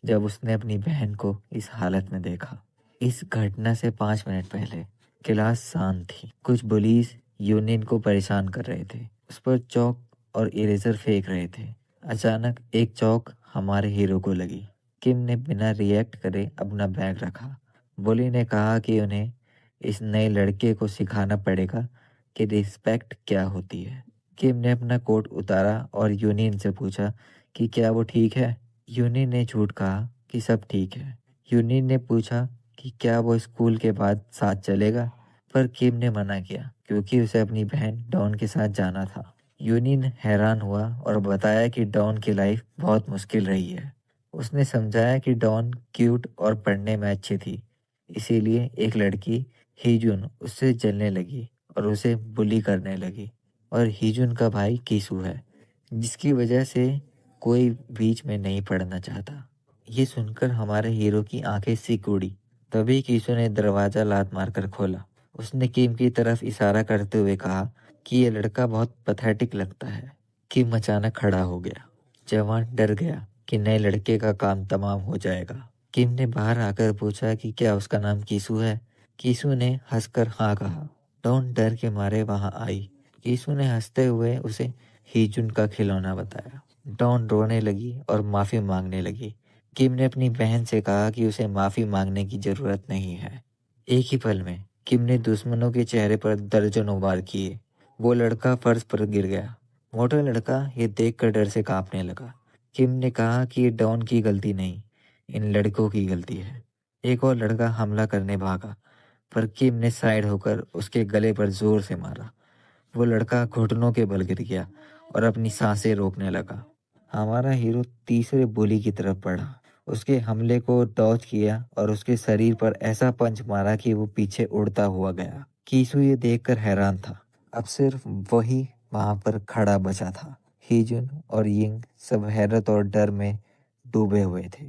जब उसने अपनी बहन को इस हालत में देखा। इस घटना से 5 मिनट पहले क्लास शांत थी। कुछ बुलीज यूनियन को परेशान कर रहे थे। उस पर चौक और इरेजर फेंक रहे थे। अचानक एक चौक हमारे हीरो को लगी। किम ने बिना रिएक्ट करे अपना बैग रखा। बुली ने कहा कि उन्हें इस नए लड़के को सिखाना पड़ेगा कि रिस्पेक्ट क्या होती है। किम ने अपना कोट उतारा और यूनियन से पूछा कि क्या वो ठीक है। यूनियन ने झूठ कहा कि सब ठीक है। यूनियन ने पूछा कि क्या वो स्कूल के बाद साथ चलेगा, पर किम ने मना किया क्योंकि उसे अपनी बहन डॉन के साथ जाना था। यूनियन हैरान हुआ और बताया कि डॉन की लाइफ बहुत मुश्किल रही है। उसने समझाया कि डॉन क्यूट और पढ़ने में अच्छी थी, इसीलिए एक लड़की हीजुन उससे जलने लगी और उसे बुली करने लगी। और हीजुन का भाई कीसू है, जिसकी वजह से कोई बीच में नहीं पड़ना चाहता। ये सुनकर हमारे हीरो की आंखें सिक उड़ी। तभी कीसू ने दरवाजा लात मारकर खोला। उसने किम की तरफ इशारा करते हुए कहा कि ये लड़का बहुत पैथेटिक लगता है। किम अचानक खड़ा हो गया। जवान डर गया कि नए लड़के का काम तमाम हो जाएगा। किम ने बाहर आकर पूछा कि क्या उसका नाम कीसू है। कीसू ने हंसकर हाँ कहा। डॉन डर के मारे वहां आई। कीसू ने हंसते हुए उसे हीजुन का खिलौना बताया। डॉन रोने लगी और माफी मांगने लगी। किम ने अपनी बहन से कहा कि उसे माफी मांगने की जरूरत नहीं है। एक ही पल में किम ने दुश्मनों के चेहरे पर दर्जनों वार किए। वो लड़का फर्श पर गिर गया। मोटा लड़का ये देखकर डर से कांपने लगा। किम ने कहा कि ये डॉन की गलती नहीं, इन लड़कों की गलती है। एक और लड़का हमला करने भागा, पर किम ने साइड होकर उसके गले पर जोर से मारा। वो लड़का घुटनों के बल गिर गया और अपनी सांसें रोकने लगा। हमारा हीरो तीसरे बुली की तरफ बढ़ा। उसके हमले को डॉज किया और उसके शरीर पर ऐसा पंच मारा कि वो पीछे उड़ता हुआ गया। कीसू ये देखकर हैरान था। अब सिर्फ वही वहां पर खड़ा बचा था। हीजुन और यिंग सब हैरत और डर में डूबे हुए थे।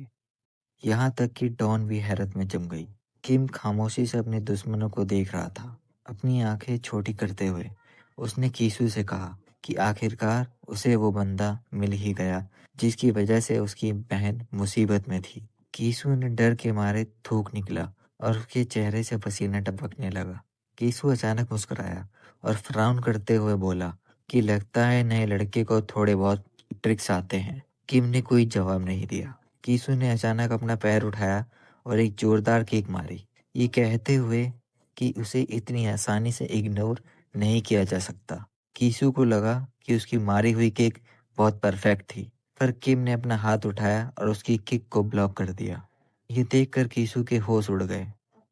यहाँ तक कि डॉन भी हैरत में जम गई। किम खामोशी से अपने दुश्मनों को देख रहा था, अपनी आंखें छोटी करते हुए। उसने कीसू से कहा कि आखिरकार उसे वो बंदा मिल ही गया जिसकी वजह से उसकी बहन मुसीबत में थी। कीसू ने डर के मारे थूक निकला और उसके चेहरे से पसीना टपकने लगा। कीसू अचानक मुस्कुराया और फ्राउन करते हुए बोला कि लगता है नए लड़के को थोड़े बहुत ट्रिक्स आते हैं। किम ने कोई जवाब नहीं दिया। कीसू ने अचानक अपना पैर उठाया और एक जोरदार किक मारी, ये कहते हुए कि उसे इतनी आसानी से इग्नोर नहीं किया जा सकता। कीसू को लगा कि उसकी मारी हुई किक बहुत परफेक्ट थी, पर किम ने अपना हाथ उठाया और उसकी किक को ब्लॉक कर दिया। ये देखकर कीसू के होश उड़ गए।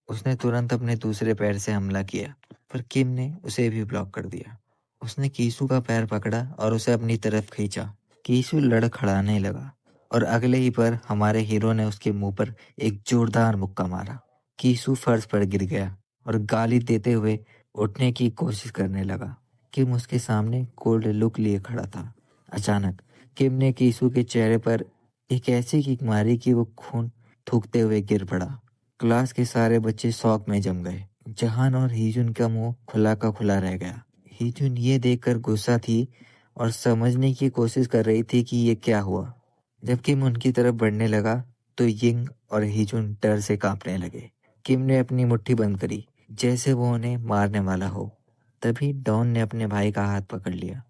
उसने तुरंत अपने दूसरे पैर से हमला किया, पर किम ने उसे भी ब्लॉक कर दिया। उसने कीसू का पैर पकड़ा और उसे अपनी तरफ खींचा। कीसू लड़खड़ाने लगा और अगले ही पर हमारे हीरो ने उसके मुंह पर एक जोरदार मुक्का मारा। कीसू फर्श पर गिर गया और गाली देते हुए उठने की कोशिश करने लगा। किम उसके सामने कोल्ड लुक लिए खड़ा था। अचानक किम ने कीसू के चेहरे पर एक ऐसी किक मारी कि वो खून थूकते हुए गिर पड़ा। क्लास के सारे बच्चे शौक में जम गए। जहान और हीजुन का मुंह खुला का खुला रह गया। हीजुन ये देखकर गुस्सा थी और समझने की कोशिश कर रही थी कि ये क्या हुआ। जब किम उनकी तरफ बढ़ने लगा तो यिंग और हीजुन डर से कांपने लगे। किम ने अपनी मुट्ठी बंद करी जैसे वो उन्हें मारने वाला हो। तभी डॉन ने अपने भाई का हाथ पकड़ लिया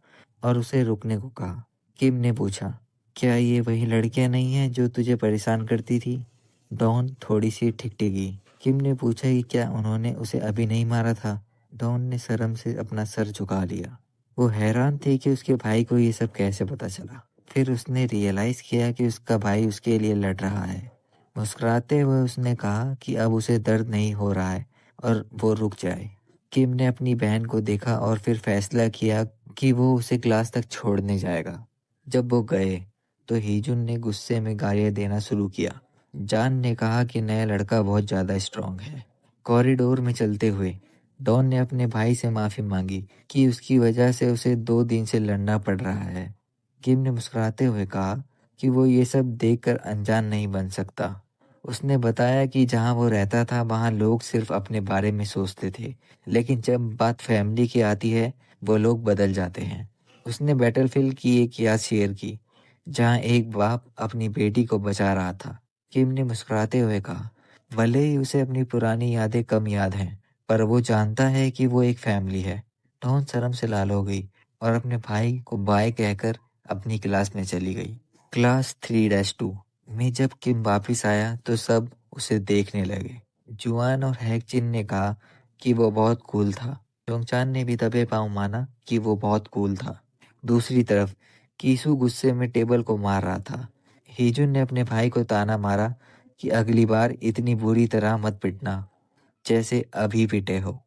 और उसे रुकने को कहा। किम ने पूछा, क्या ये वही लड़कियां नहीं हैं जो तुझे परेशान करती थी? डॉन थोड़ी सी ठिकठिकी। किम ने पूछा कि क्या उन्होंने उसे अभी नहीं मारा था? डॉन ने शर्म से अपना सर झुका लिया। वो हैरान थी कि उसके भाई को ये सब कैसे पता चला। फिर उसने रियलाइज किया कि उसका भाई उसके लिए लड़ रहा है। मुस्कुराते हुए उसने कहा कि अब उसे दर्द नहीं हो रहा है और वो रुक जाए। किम ने अपनी बहन को देखा और फिर फैसला किया कि वो उसे क्लास तक छोड़ने जाएगा। जब वो गए तो हीजुन ने गुस्से में गालियां देना शुरू किया। जान ने कहा कि नया लड़का बहुत ज़्यादा स्ट्रांग है। कॉरिडोर में चलते हुए डॉन ने अपने भाई से माफ़ी मांगी कि उसकी वजह से उसे 2 दिन से लड़ना पड़ रहा है। किम ने मुस्कुराते हुए कहा कि वो ये सब देखकर अनजान नहीं बन सकता। उसने बताया कि जहाँ वो रहता था वहाँ लोग सिर्फ अपने बारे में सोचते थे, लेकिन जब बात फैमिली की आती है वो लोग बदल जाते हैं। उसने बैटलफील्ड की एक याद शेयर की जहाँ एक बाप अपनी बेटी को बचा रहा था। किम ने मुस्कुराते हुए कहा, भले ही उसे अपनी पुरानी यादें कम याद हैं, पर वो जानता है कि वो एक फैमिली है। डॉन शर्म से लाल हो गई और अपने भाई को बाय कहकर अपनी क्लास में चली गई। क्लास 3-2 में जब किम वापिस आया तो सब उसे देखने लगे। जुआन और हैकचिन ने कहा कि वो बहुत कूल था। डोंगचान ने भी दबे पांव माना कि वो बहुत कूल था। दूसरी तरफ कीसू गुस्से में टेबल को मार रहा था। हीजुन ने अपने भाई को ताना मारा कि अगली बार इतनी बुरी तरह मत पिटना जैसे अभी पिटे हो।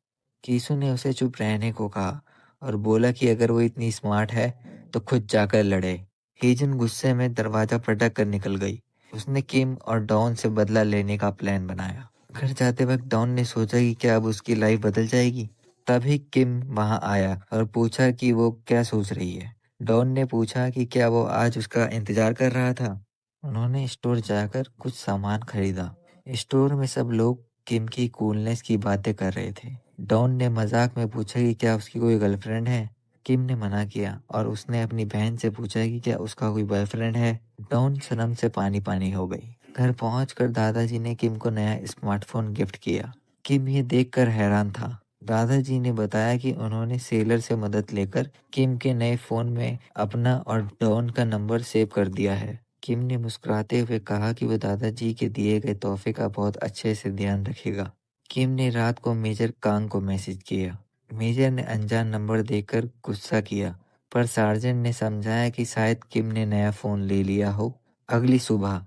कीसू ने उसे चुप रहने को कहा और बोला कि अगर वो इतनी स्मार्ट है तो खुद जाकर लड़े। हीजन गुस्से में दरवाजा पटक कर निकल गई। उसने किम और डॉन से बदला लेने का प्लान बनाया। घर जाते वक्त डॉन ने सोचा कि क्या अब उसकी लाइफ बदल जाएगी। तभी किम वहां आया और पूछा कि वो क्या सोच रही है। डॉन ने पूछा कि क्या वो आज उसका इंतजार कर रहा था। उन्होंने स्टोर जाकर कुछ सामान खरीदा। स्टोर में सब लोग किम की कूलनेस की बातें कर रहे थे। डॉन ने मजाक में पूछा कि क्या उसकी कोई गर्लफ्रेंड है। किम ने मना किया और उसने अपनी बहन से पूछा कि क्या उसका कोई बॉयफ्रेंड है। डॉन शर्म से पानी पानी हो गई। घर पहुंचकर दादाजी ने किम को नया स्मार्टफोन गिफ्ट किया। किम ये देखकर हैरान था। दादाजी ने बताया कि उन्होंने सेलर से मदद लेकर किम के नए फोन में अपना और डॉन का नंबर सेव कर दिया है। किम ने मुस्कुराते हुए कहा कि वो दादाजी के दिए गए तोहफे का बहुत अच्छे से ध्यान रखेगा। किम ने रात को मेजर कांग को मैसेज किया। मेजर ने अनजान नंबर देखकर गुस्सा किया, पर सार्जेंट ने समझाया कि शायद किम ने नया फोन ले लिया हो। अगली सुबह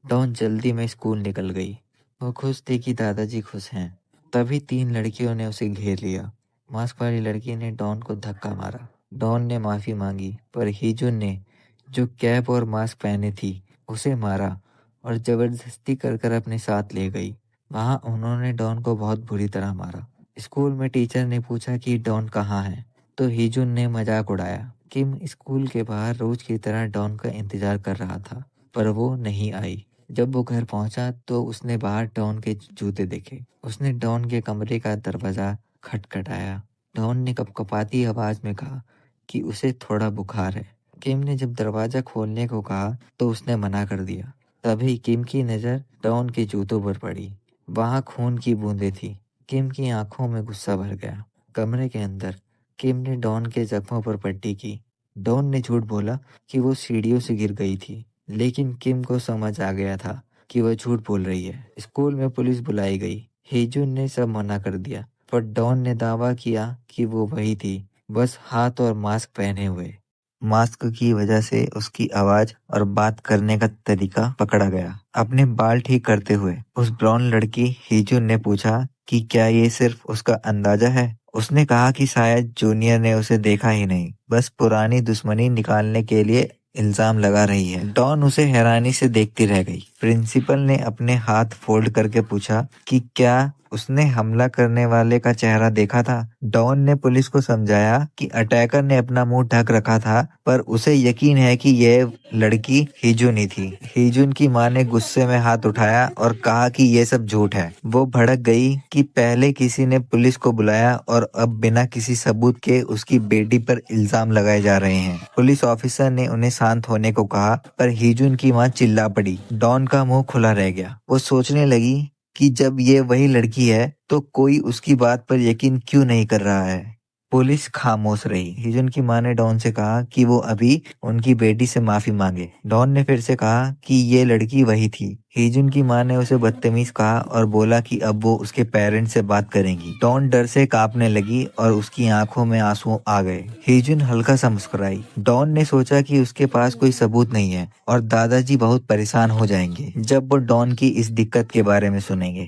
डॉन जल्दी में स्कूल निकल गई। वो खुश थी कि दादाजी खुश हैं। तभी 3 लड़कियों ने उसे घेर लिया। मास्क वाली लड़की ने डॉन को धक्का मारा। डॉन ने माफी मांगी, पर हीजुन ने, जो कैप और मास्क पहने थी, उसे मारा और जबरदस्ती कर कर अपने साथ ले गई। वहां उन्होंने डॉन को बहुत बुरी तरह मारा। स्कूल में टीचर ने पूछा कि डॉन कहाँ है, तो हीजुन ने मजाक उड़ाया। किम स्कूल के बाहर रोज की तरह डॉन का इंतजार कर रहा था, पर वो नहीं आई। जब वो घर पहुंचा तो उसने बाहर डॉन के जूते देखे। उसने डॉन के कमरे का दरवाजा खटखटाया। डॉन ने कपकपाती आवाज में कहा कि उसे थोड़ा बुखार है। किम ने जब दरवाजा खोलने को कहा तो उसने मना कर दिया। तभी किम की नजर डॉन के जूतों पर पड़ी। वहां खून की बूंदें थी। किम की आंखों में गुस्सा भर गया। कमरे के अंदर किम ने डॉन के जख्मों पर पट्टी की। डॉन ने झूठ बोला कि वो सीढ़ियों से गिर गई थी, लेकिन किम को समझ आ गया था कि वह झूठ बोल रही है। स्कूल में पुलिस बुलाई गई। हेजुन ने सब मना कर दिया, पर डॉन ने दावा किया कि वो वही थी, बस हाथ और मास्क पहने हुए। मास्क की वजह से उसकी आवाज और बात करने का तरीका पकड़ा गया। अपने बाल ठीक करते हुए उस ब्राउन लड़की हीजुन ने पूछा कि क्या ये सिर्फ उसका अंदाजा है। उसने कहा कि शायद जूनियर ने उसे देखा ही नहीं, बस पुरानी दुश्मनी निकालने के लिए इल्जाम लगा रही है। डॉन उसे हैरानी से देखती रह गई। प्रिंसिपल ने अपने हाथ फोल्ड करके पूछा कि क्या उसने हमला करने वाले का चेहरा देखा था। डॉन ने पुलिस को समझाया कि अटैकर ने अपना मुंह ढक रखा था, पर उसे यकीन है कि यह लड़की हिजुन ही थी। हिजुन की मां ने गुस्से में हाथ उठाया और कहा कि यह सब झूठ है। वो भड़क गई कि पहले किसी ने पुलिस को बुलाया और अब बिना किसी सबूत के उसकी बेटी पर इल्जाम लगाए जा रहे हैं। पुलिस ऑफिसर ने उन्हें शांत होने को कहा, पर हिजुन की मां चिल्ला पड़ी। डॉन का मुंह खुला रह गया। वो सोचने लगी कि जब ये वही लड़की है तो कोई उसकी बात पर यकीन क्यों नहीं कर रहा है। पुलिस खामोश रही। हिजुन की मां ने डॉन से कहा कि वो अभी उनकी बेटी से माफी मांगे। डॉन ने फिर से कहा कि ये लड़की वही थी। हिजुन की मां ने उसे बदतमीज कहा और बोला कि अब वो उसके पेरेंट्स से बात करेंगी। डॉन डर से कांपने लगी और उसकी आंखों में आंसू आ गए। हिजुन हल्का सा मुस्कुराई। डॉन ने सोचा कि उसके पास कोई सबूत नहीं है और दादाजी बहुत परेशान हो जाएंगे जब वो डॉन की इस दिक्कत के बारे में सुनेंगे।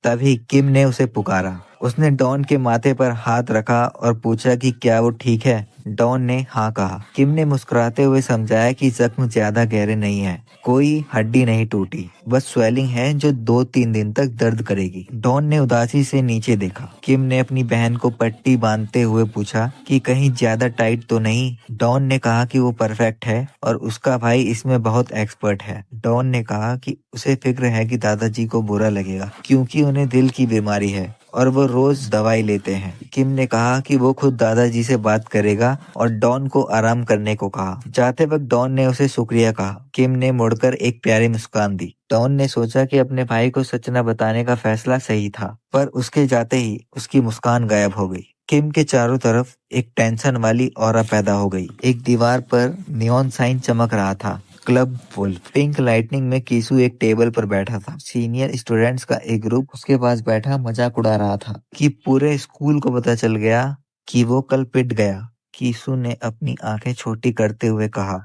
तभी किम ने उसे पुकारा। उसने डॉन के माथे पर हाथ रखा और पूछा कि क्या वो ठीक है। डॉन ने हाँ कहा। किम ने मुस्कुराते हुए समझाया कि जख्म ज्यादा गहरे नहीं है, कोई हड्डी नहीं टूटी, बस स्वेलिंग है जो 2-3 दिन तक दर्द करेगी। डॉन ने उदासी से नीचे देखा। किम ने अपनी बहन को पट्टी बांधते हुए पूछा कि कहीं ज्यादा टाइट तो नहीं। डॉन ने कहा कि वो परफेक्ट है और उसका भाई इसमें बहुत एक्सपर्ट है। डॉन ने कहा कि उसे फिक्र है कि दादाजी को बुरा लगेगा क्योंकि उन्हें दिल की बीमारी है और वो रोज दवाई लेते हैं। किम ने कहा कि वो खुद दादाजी से बात करेगा और डॉन को आराम करने को कहा। जाते वक्त डॉन ने उसे शुक्रिया कहा। किम ने मुड़कर एक प्यारी मुस्कान दी। डॉन ने सोचा कि अपने भाई को सच न बताने का फैसला सही था, पर उसके जाते ही उसकी मुस्कान गायब हो गई। किम के चारों तरफ एक टेंशन वाली ऑरा पैदा हो गई। एक दीवार पर नियॉन साइन चमक रहा था, क्लब फुल। पिंक लाइटनिंग में कीसू एक टेबल पर बैठा था। सीनियर स्टूडेंट्स का एक ग्रुप उसके पास बैठा मजाक उड़ा रहा था कि पूरे स्कूल को पता चल गया कि वो कल पिट गया। कीसू ने अपनी आंखें छोटी करते हुए कहा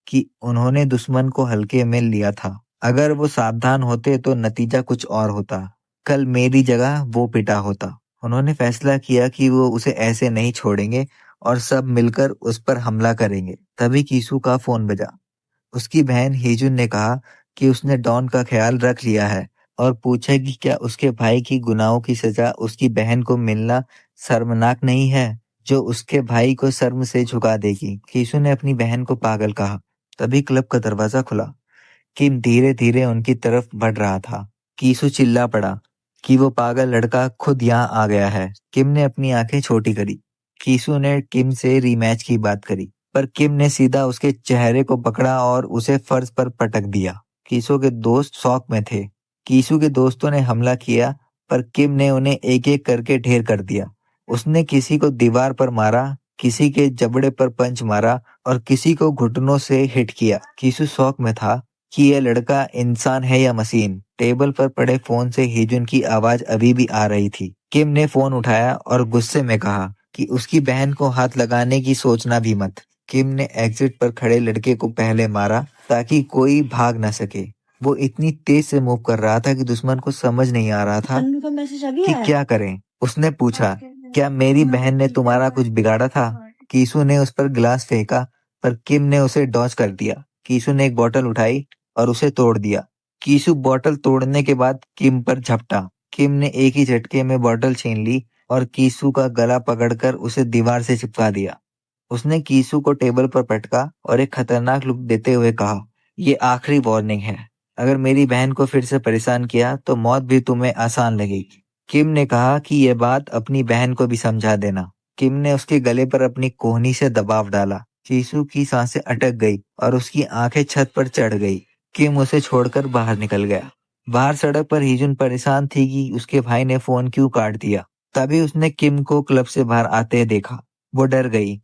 कि उन्होंने दुश्मन को हल्के में लिया था। अगर वो सावधान होते तो नतीजा कुछ और होता। कल मेरी जगह वो पिटा होता। उन्होंने फैसला किया कि वो उसे ऐसे नहीं छोड़ेंगे और सब मिलकर उस पर हमला करेंगे। तभी कीसू का फोन बजा। उसकी बहन हिजुन ने कहा कि उसने डॉन का ख्याल रख लिया है और पूछा कि क्या उसके भाई की गुनाहों की सजा उसकी बहन को मिलना शर्मनाक नहीं है, जो उसके भाई को शर्म से झुका देगी। कीसू ने अपनी बहन को पागल कहा। तभी क्लब का दरवाजा खुला। किम धीरे धीरे उनकी तरफ बढ़ रहा था। कीसू चिल्ला पड़ा कि वो पागल लड़का खुद यहाँ आ गया है। किम ने अपनी आंखें छोटी करी। कीसू ने किम से रीमैच की बात करी, पर किम ने सीधा उसके चेहरे को पकड़ा और उसे फर्श पर पटक दिया। कीसू के दोस्त शौक में थे। कीसू के दोस्तों ने हमला किया, पर किम ने उन्हें एक एक करके ढेर कर दिया। उसने किसी को दीवार पर मारा, किसी के जबड़े पर पंच मारा और किसी को घुटनों से हिट किया। कीसू शौक में था कि यह लड़का इंसान है या मशीन। टेबल पर पड़े फोन से हिजुन की आवाज अभी भी आ रही थी। किम ने फोन उठाया और गुस्से में कहा कि उसकी बहन को हाथ लगाने की सोचना भी मत। किम ने एग्जिट पर खड़े लड़के को पहले मारा ताकि कोई भाग न सके। वो इतनी तेज से मूव कर रहा था कि दुश्मन को समझ नहीं आ रहा था कि क्या करें। उसने पूछा, क्या मेरी बहन ने तुम्हारा कुछ बिगाड़ा था? कीसू ने उस पर गिलास फेंका, पर किम ने उसे डॉज कर दिया। कीसू ने एक बोतल उठाई और उसे तोड़ दिया। कीसू बोतल तोड़ने के बाद किम पर झपटा। किम ने एक ही झटके में बोतल छीन ली और कीसू का गला पकड़कर उसे दीवार से चिपका दिया। उसने कीसू को टेबल पर पटका और एक खतरनाक लुक देते हुए कहा, ये आखिरी वार्निंग है। अगर मेरी बहन को फिर से परेशान किया तो मौत भी तुम्हें आसान लगेगी। किम ने कहा कि यह बात अपनी बहन को भी समझा देना। किम ने उसके गले पर अपनी कोहनी से दबाव डाला। कीसू की सांसें अटक गई और उसकी आंखें छत पर चढ़ गई। किम उसे छोड़कर बाहर निकल गया। बाहर सड़क पर हिजुन परेशान थी कि उसके भाई ने फोन क्यों काट दिया। तभी उसने किम को क्लब से बाहर आते देखा। वो डर गई।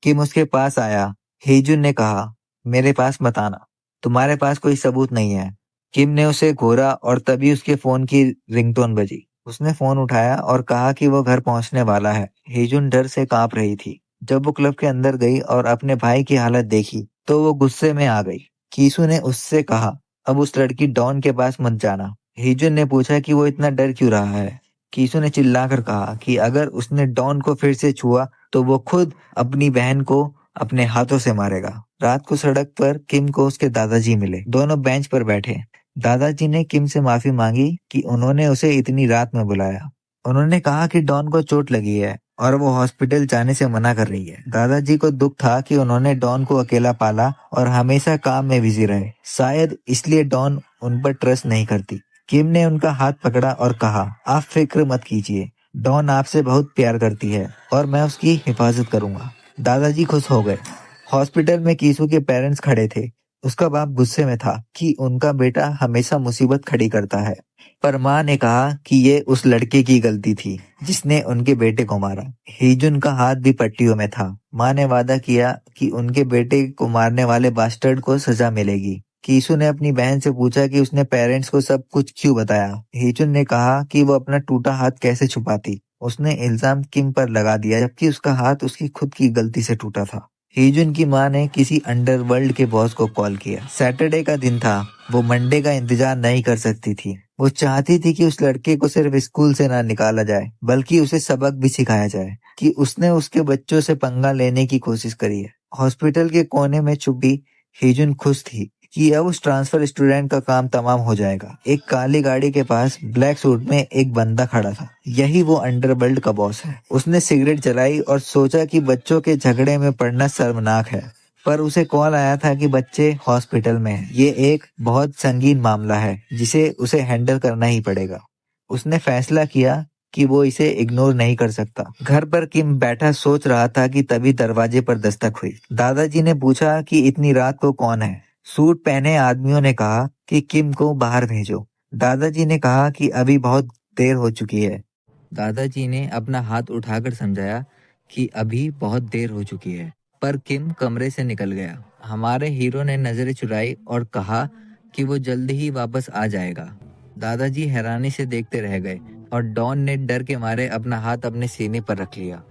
किम उसके पास आया। हिजुन ने कहा, मेरे पास मत आना, तुम्हारे पास कोई सबूत नहीं है। किम ने उसे घूरा और तभी उसके फोन की रिंगटोन बजी। उसने फोन उठाया और कहा कि वो घर पहुंचने वाला है। हिजुन डर से कांप रही थी। जब वो क्लब के अंदर गई और अपने भाई की हालत देखी तो वो गुस्से में आ गई। कीसू ने उससे कहा, अब उस लड़की डॉन के पास मत जाना। हिजुन ने पूछा कि वो इतना डर क्यों रहा है। कीसू ने चिल्लाकर कहा कि अगर उसने डॉन को फिर से छुआ तो वो खुद अपनी बहन को अपने हाथों से मारेगा। रात को सड़क पर किम को उसके दादाजी मिले। दोनों बेंच पर बैठे। दादाजी ने किम से माफी मांगी कि उन्होंने उसे इतनी रात में बुलाया। उन्होंने कहा कि डॉन को चोट लगी है और वो हॉस्पिटल जाने से मना कर रही है। दादाजी को दुख था कि उन्होंने डॉन को अकेला पाला और हमेशा काम में बिजी रहे। शायद इसलिए डॉन उन पर ट्रस्ट नहीं करती। किम ने उनका हाथ पकड़ा और कहा, आप फिक्र मत कीजिए, डॉन आपसे बहुत प्यार करती है और मैं उसकी हिफाजत करूंगा। दादाजी खुश हो गए। हॉस्पिटल में कीसू के पेरेंट्स खड़े थे। उसका बाप गुस्से में था कि उनका बेटा हमेशा मुसीबत खड़ी करता है, पर माँ ने कहा कि ये उस लड़के की गलती थी जिसने उनके बेटे को मारा। हीजुन का हाथ भी पट्टियों में था। माँ ने वादा किया कि उनके बेटे को मारने वाले बास्टर्ड को सजा मिलेगी। कीसू ने अपनी बहन से पूछा कि उसने पेरेंट्स को सब कुछ क्यों बताया। हीजुन ने कहा कि वो अपना टूटा हाथ कैसे छुपाती। उसने इल्जाम किम पर लगा दिया, जबकि उसका हाथ उसकी खुद की गलती से टूटा था। हीजुन की माँ ने किसी अंडरवर्ल्ड के बॉस को कॉल किया। सैटरडे का दिन था। वो मंडे का इंतजार नहीं कर सकती थी। वो चाहती थी कि उस लड़के को सिर्फ स्कूल से ना निकाला जाए, बल्कि उसे सबक भी सिखाया जाए कि उसने उसके बच्चों से पंगा लेने की कोशिश करी है। हॉस्पिटल के कोने में छुपी हीजुन खुश थी कि अब उस ट्रांसफर स्टूडेंट का काम तमाम हो जाएगा। एक काली गाड़ी के पास ब्लैक सूट में एक बंदा खड़ा था। यही वो अंडरवर्ल्ड का बॉस है। उसने सिगरेट जलाई और सोचा कि बच्चों के झगड़े में पड़ना शर्मनाक है, पर उसे कॉल आया था कि बच्चे हॉस्पिटल में हैं। ये एक बहुत संगीन मामला है जिसे उसे हैंडल करना ही पड़ेगा। उसने फैसला किया कि वो इसे इग्नोर नहीं कर सकता। घर पर किम बैठा सोच रहा था कि तभी दरवाजे पर दस्तक हुई। दादाजी ने पूछा कि इतनी रात को कौन है। सूट पहने आदमियों ने कहा कि किम को बाहर भेजो। दादाजी ने कहा कि अभी बहुत देर हो चुकी है। दादाजी ने अपना हाथ उठाकर समझाया कि अभी बहुत देर हो चुकी है, पर किम कमरे से निकल गया। हमारे हीरो ने नजरें चुराई और कहा कि वो जल्द ही वापस आ जाएगा। दादाजी हैरानी से देखते रह गए और डॉन ने डर के मारे अपना हाथ अपने सीने पर रख लिया।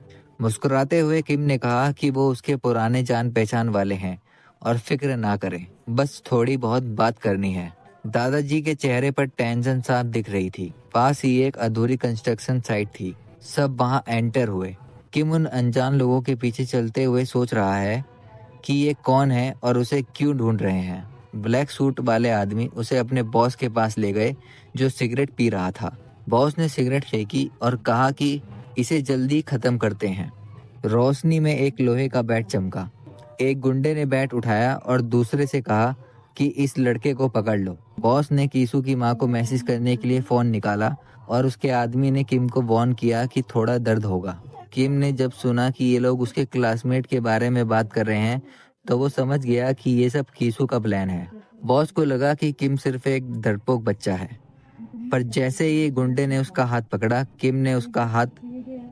मुस्कुराते हुए किम ने कहा कि वो उसके पुराने जान पहचान वाले हैं और फिक्र ना करें, बस थोड़ी बहुत बात करनी है। दादाजी के चेहरे पर टेंशन साफ दिख रही थी। पास ही एक अधूरी कंस्ट्रक्शन साइट थी। सब वहां एंटर हुए। किम उन अनजान लोगों के पीछे चलते हुए सोच रहा है कि ये कौन है और उसे क्यों ढूंढ रहे हैं। ब्लैक सूट वाले आदमी उसे अपने बॉस के पास ले गए जो सिगरेट पी रहा था। बॉस ने सिगरेट फेंकी और कहा कि इसे जल्दी खत्म करते हैं। रोशनी में एक लोहे का बैट चमका। एक गुंडे ने बैट उठाया और दूसरे से कहा कि इस लड़के को पकड़ लो। बॉस ने कीसू की माँ को मैसेज करने के लिए फोन निकाला और उसके आदमी ने किम को वार्न किया कि थोड़ा दर्द होगा। किम ने जब सुना कि ये लोग उसके क्लासमेट के बारे में बात कर रहे हैं तो वो समझ गया कि ये सब कीसू का प्लान है। बॉस को लगा कि किम सिर्फ एक डरपोक बच्चा है, पर जैसे ही गुंडे ने उसका हाथ पकड़ा, किम ने उसका हाथ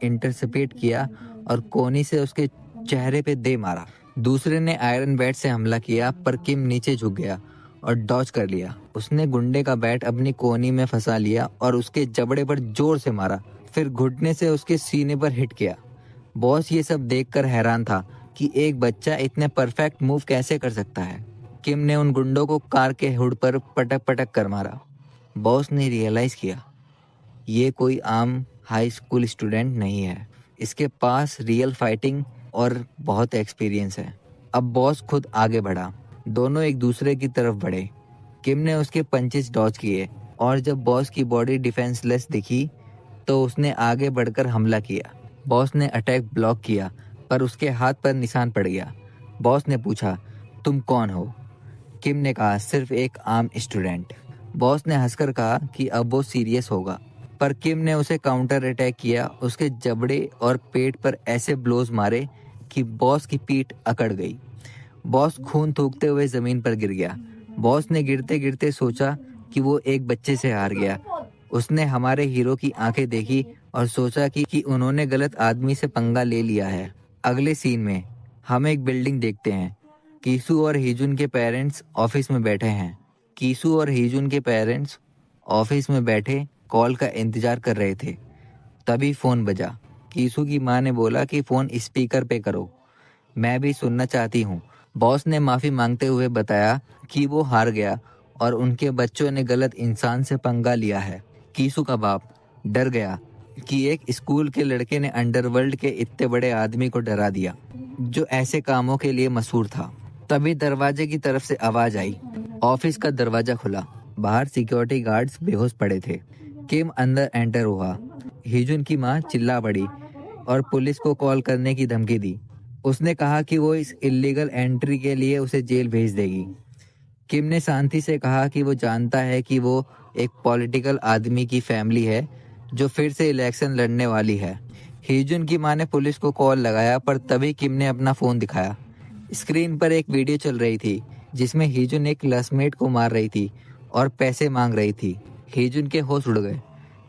इंटरसेप्ट किया और कोनी से उसके चेहरे पे दे मारा। दूसरे ने आयरन बैट से हमला किया, पर किम नीचे झुक गया और डॉज कर लिया। उसने गुंडे का बैट अपनी कोनी में फंसा लिया और उसके जबड़े पर जोर से मारा, फिर घुटने से उसके सीने पर हिट किया। बॉस ये सब देखकर हैरान था कि एक बच्चा इतने परफेक्ट मूव कैसे कर सकता है। किम ने उन गुंडों को कार के हुड पर पटक पटक कर मारा। बॉस ने रियलाइज किया ये कोई आम हाई स्कूल स्टूडेंट नहीं है, इसके पास रियल फाइटिंग और बहुत एक्सपीरियंस है। अब बॉस खुद आगे बढ़ा। दोनों एक दूसरे की तरफ बढ़े। किम ने उसके पंचेस डॉज किए और जब बॉस की बॉडी डिफेंसलेस दिखी तो उसने आगे बढ़कर हमला किया। बॉस ने अटैक ब्लॉक किया, पर उसके हाथ पर निशान पड़ गया। बॉस ने पूछा, तुम कौन हो? किम ने कहा, सिर्फ एक आम स्टूडेंट। बॉस ने हंसकर कहा कि अब वो सीरियस होगा, पर किम ने उसे काउंटर अटैक किया। उसके जबड़े और पेट पर ऐसे ब्लोज मारे कि बॉस की पीठ अकड़ गई। बॉस खून थूकते हुए जमीन पर गिर गया। बॉस ने गिरते गिरते सोचा कि वो एक बच्चे से हार गया। उसने हमारे हीरो की आंखें देखी और सोचा कि उन्होंने गलत आदमी से पंगा ले लिया है। अगले सीन में हम एक बिल्डिंग देखते हैं। कीसू और हीजुन के पेरेंट्स ऑफिस में बैठे हैं। कीसू और हीजुन के पेरेंट्स ऑफिस में बैठे कॉल का इंतजार कर रहे थे। तभी फोन बजा। कीसू की माँ ने बोला कि फोन स्पीकर पे करो, मैं भी सुनना चाहती हूँ। बॉस ने माफी मांगते हुए बताया कि वो हार गया और उनके बच्चों ने गलत इंसान से पंगा लिया है। कीसू का बाप डर गया कि एक स्कूल के लड़के ने अंडरवर्ल्ड के इतने बड़े आदमी को डरा दिया। जो ऐसे कामों के लिए मशहूर था। तभी दरवाजे की तरफ से आवाज आई। ऑफिस का दरवाजा खुला। बाहर सिक्योरिटी गार्ड्स बेहोश पड़े थे। किम अंदर एंटर हुआ। हिजुन की माँ चिल्ला पड़ी और पुलिस को कॉल करने की धमकी दी। उसने कहा कि वो इस इलीगल एंट्री के लिए उसे जेल भेज देगी। किम ने शांति से कहा कि वो जानता है कि वो एक पॉलिटिकल आदमी की फैमिली है जो फिर से इलेक्शन लड़ने वाली है। हिजुन की मां ने पुलिस को कॉल लगाया, पर तभी किम ने अपना फोन दिखाया। स्क्रीन पर एक वीडियो चल रही थी जिसमें हिजुन एक क्लासमेट को मार रही थी और पैसे मांग रही थी। हिजुन के होश उड़ गए।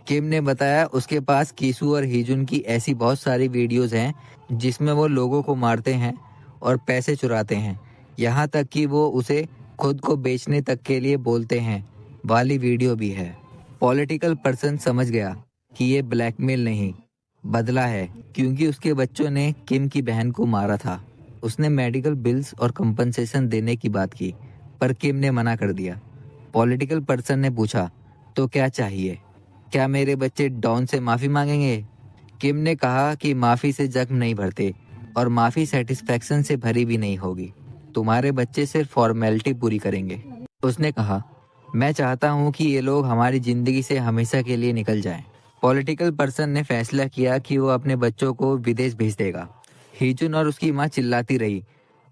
किम ने बताया उसके पास कीसू और हिजुन की ऐसी बहुत सारी वीडियोस हैं जिसमें वो लोगों को मारते हैं और पैसे चुराते हैं, यहाँ तक कि वो उसे खुद को बेचने तक के लिए बोलते हैं वाली वीडियो भी है। पॉलिटिकल पर्सन समझ गया कि ये ब्लैकमेल नहीं, बदला है, क्योंकि उसके बच्चों ने किम की बहन को मारा था। उसने मेडिकल बिल्स और कंपनसेशन देने की बात की, पर किम ने मना कर दिया। पॉलिटिकल पर्सन ने पूछा, तो क्या चाहिए? क्या मेरे बच्चे डॉन से माफी मांगेंगे? किम ने कहा कि माफी से जख्म नहीं भरते और माफी सेटिस्फैक्शन से भरी भी नहीं होगी। तुम्हारे बच्चे सिर्फ फॉर्मेलिटी पूरी करेंगे। उसने कहा, मैं चाहता हूँ कि ये लोग हमारी जिंदगी से हमेशा के लिए निकल जाएं। पॉलिटिकल पर्सन ने फैसला किया कि वो अपने बच्चों को विदेश भेज देगा। हिजुन और उसकी माँ चिल्लाती रही,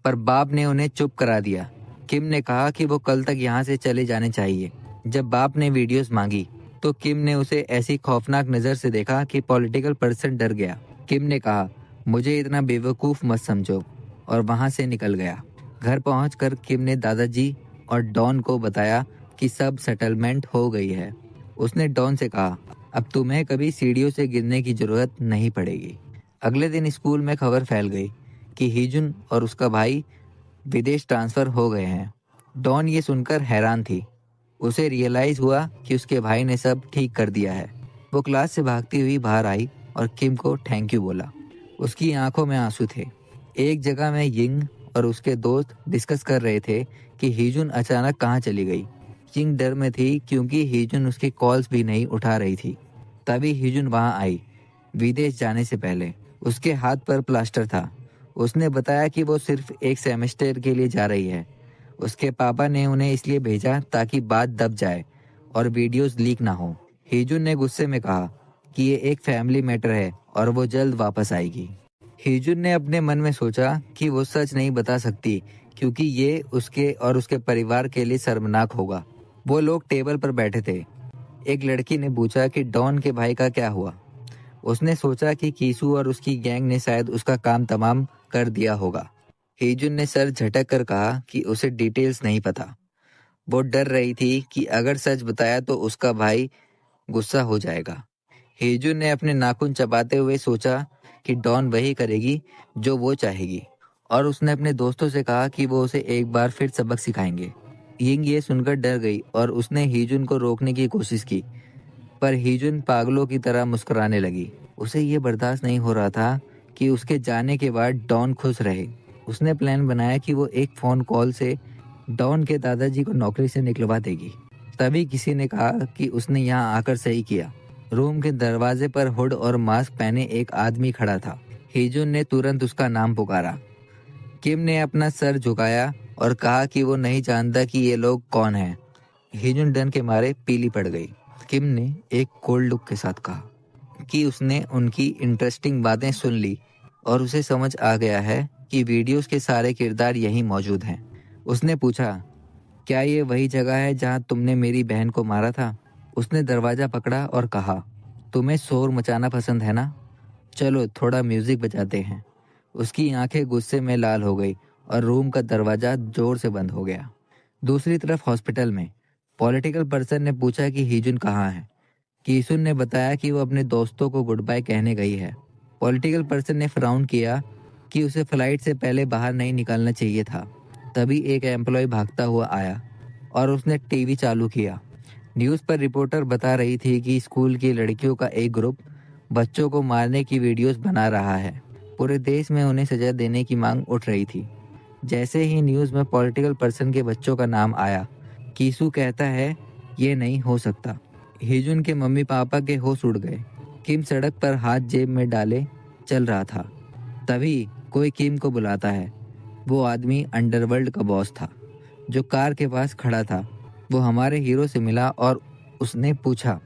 पर बाप ने उन्हें चुप करा दिया। किम ने कहा कि वो कल तक यहाँ से चले जाने चाहिए। जब बाप ने वीडियोस मांगी तो किम ने उसे ऐसी खौफनाक नजर से देखा कि पॉलिटिकल पर्सन डर गया। किम ने कहा, मुझे इतना बेवकूफ मत समझो, और वहां से निकल गया। घर पहुंचकर किम ने दादाजी और डॉन को बताया कि सब सेटलमेंट हो गई है। उसने डॉन से कहा, अब तुम्हें कभी सीढ़ियों से गिरने की जरूरत नहीं पड़ेगी। अगले दिन स्कूल में खबर फैल गई कि हिजुन और उसका भाई विदेश ट्रांसफर हो गए हैं। डॉन ये सुनकर हैरान थी। उसे रियलाइज हुआ कि उसके भाई ने सब ठीक कर दिया है। वो क्लास से भागती हुई बाहर आई और किम को थैंक यू बोला। उसकी आंखों में आंसू थे। एक जगह में यिंग और उसके दोस्त डिस्कस कर रहे थे कि हिजुन अचानक कहाँ चली गई। यिंग डर में थी क्योंकि हिजुन उसकी कॉल्स भी नहीं उठा रही थी। तभी हिजुन वहां आई। विदेश जाने से पहले उसके हाथ पर प्लास्टर था। उसने बताया कि वो सिर्फ एक सेमेस्टर के लिए जा रही है। उसके पापा ने उन्हें इसलिए भेजा ताकि बात दब जाए और वीडियोस लीक ना हो। हिजुन ने गुस्से में कहा कि ये एक फैमिली मैटर है और वो जल्द वापस आएगी। हिजुन ने अपने मन में सोचा कि वो सच नहीं बता सकती क्योंकि ये उसके और उसके परिवार के लिए शर्मनाक होगा। वो लोग टेबल पर बैठे थे। एक लड़की ने पूछा कि डॉन के भाई का क्या हुआ। उसने सोचा कि कीसू और उसकी गैंग ने शायद उसका काम तमाम कर दिया होगा। हिजुन ने सर झटक कर कहा कि उसे डिटेल्स नहीं पता। वो डर रही थी कि अगर सच बताया तो उसका भाई गुस्सा हो जाएगा। हिजुन ने अपने नाखून चबाते हुए सोचा कि डॉन वही करेगी जो वो चाहेगी, और उसने अपने दोस्तों से कहा कि वो उसे एक बार फिर सबक सिखाएंगे। यिंग ये सुनकर डर गई और उसने हिजुन को रोकने की कोशिश की, पर हिजुन पागलों की तरह मुस्कुराने लगी। उसे ये बर्दाश्त नहीं हो रहा था कि उसके जाने के बाद डॉन खुश रहे। उसने प्लान बनाया कि वो एक फोन कॉल से डॉन के दादाजी को नौकरी से निकलवा देगी। तभी किसी ने कहा कि उसने यहाँ आकर सही किया। रूम के दरवाजे पर हुड और मास्क पहने एक आदमी खड़ा था। हिजुन ने तुरंत उसका नाम पुकारा। किम ने अपना सर झुकाया और कहा कि वो नहीं जानता कि ये लोग कौन हैं। हिजुन डर के मारे पीली पड़ गई। किम ने एक कोल्ड लुक के साथ कहा कि उसने उनकी इंटरेस्टिंग बातें सुन ली और उसे समझ आ गया है कि वीडियोस के सारे किरदार यहीं मौजूद हैं। उसने पूछा, क्या ये वही जगह है जहां तुमने मेरी बहन को मारा था? उसने दरवाजा पकड़ा और कहा, तुम्हें शोर मचाना पसंद है ना? चलो थोड़ा म्यूजिक बजाते हैं। उसकी आंखें गुस्से में लाल हो गई और रूम का दरवाजा जोर से बंद हो गया। दूसरी तरफ हॉस्पिटल में पॉलिटिकल पर्सन ने पूछा कि हिजुन कहाँ है। कीसुन ने बताया कि वो अपने दोस्तों को गुड बाय कहने गई है। पॉलिटिकल पर्सन ने फ्राउन किया कि उसे फ्लाइट से पहले बाहर नहीं निकलना चाहिए था। तभी एक एम्प्लॉय भागता हुआ आया और उसने टीवी चालू किया। न्यूज़ पर रिपोर्टर बता रही थी कि स्कूल की लड़कियों का एक ग्रुप बच्चों को मारने की वीडियोस बना रहा है। पूरे देश में उन्हें सजा देने की मांग उठ रही थी। जैसे ही न्यूज़ में पॉलिटिकल पर्सन के बच्चों का नाम आया, कीसू कहता है, ये नहीं हो सकता। हिजुन के मम्मी पापा के होश उड़ गए। किम सड़क पर हाथ जेब में डाले चल रहा था। तभी कोई किम को बुलाता है। वो आदमी अंडरवर्ल्ड का बॉस था जो कार के पास खड़ा था। वो हमारे हीरो से मिला और उसने पूछा,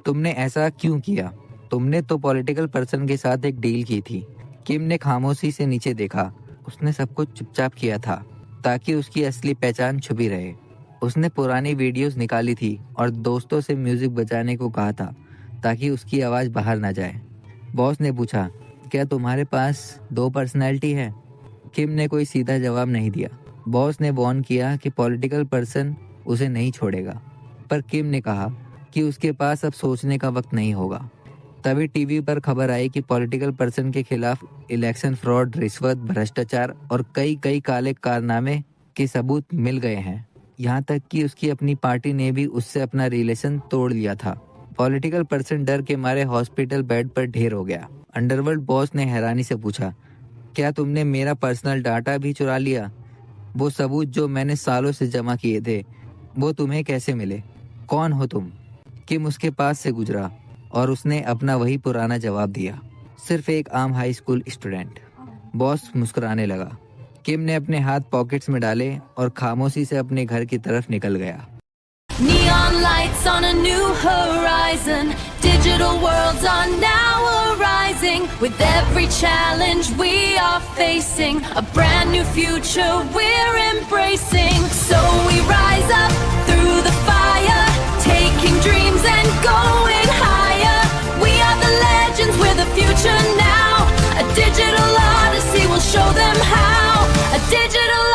तुमने ऐसा क्यों किया? तुमने तो पॉलिटिकल पर्सन के साथ एक डील की थी। किम ने खामोशी से नीचे देखा। उसने सब कुछ चुपचाप किया था ताकि उसकी असली पहचान छुपी रहे। उसने पुरानी वीडियोस निकाली थी और दोस्तों से म्यूजिक बजाने को कहा था ताकि उसकी आवाज़ बाहर ना जाए। बॉस ने पूछा, क्या तुम्हारे पास 2 पर्सनैलिटी है? किम ने कोई सीधा जवाब नहीं दिया। बॉस ने वार्न किया कि पॉलिटिकल पर्सन उसे नहीं छोड़ेगा, पर किम ने कहा कि उसके पास अब सोचने का वक्त नहीं होगा। तभी टीवी पर खबर आई कि पॉलिटिकल पर्सन के खिलाफ इलेक्शन फ्रॉड, रिश्वत, भ्रष्टाचार और कई काले कारनामे के सबूत मिल गए हैं। यहाँ तक कि उसकी अपनी पार्टी ने भी उससे अपना रिलेशन तोड़ लिया था। पॉलिटिकल पर्सन डर के मारे हॉस्पिटल बेड पर ढेर हो गया। अंडरवर्ल्ड बॉस ने हैरानी से पूछा, क्या तुमने मेरा पर्सनल डाटा भी चुरा लिया? वो सबूत जो मैंने सालों से जमा किए थे, वो तुम्हें कैसे मिले? कौन हो तुम? किम उसके पास से गुजरा और उसने अपना वही पुराना जवाब दिया, सिर्फ एक आम हाई स्कूल स्टूडेंट। बॉस मुस्कुराने लगा। किम ने अपने हाथ पॉकेट्स में डाले और खामोशी से अपने घर की तरफ निकल गया। Neon lights on a new horizon. Digital worlds are now arising. With every challenge we are facing, a brand new future we're embracing. So we rise up through the fire, taking dreams and going higher. We are the legends, we're the future now. A digital odyssey will show them how. A digital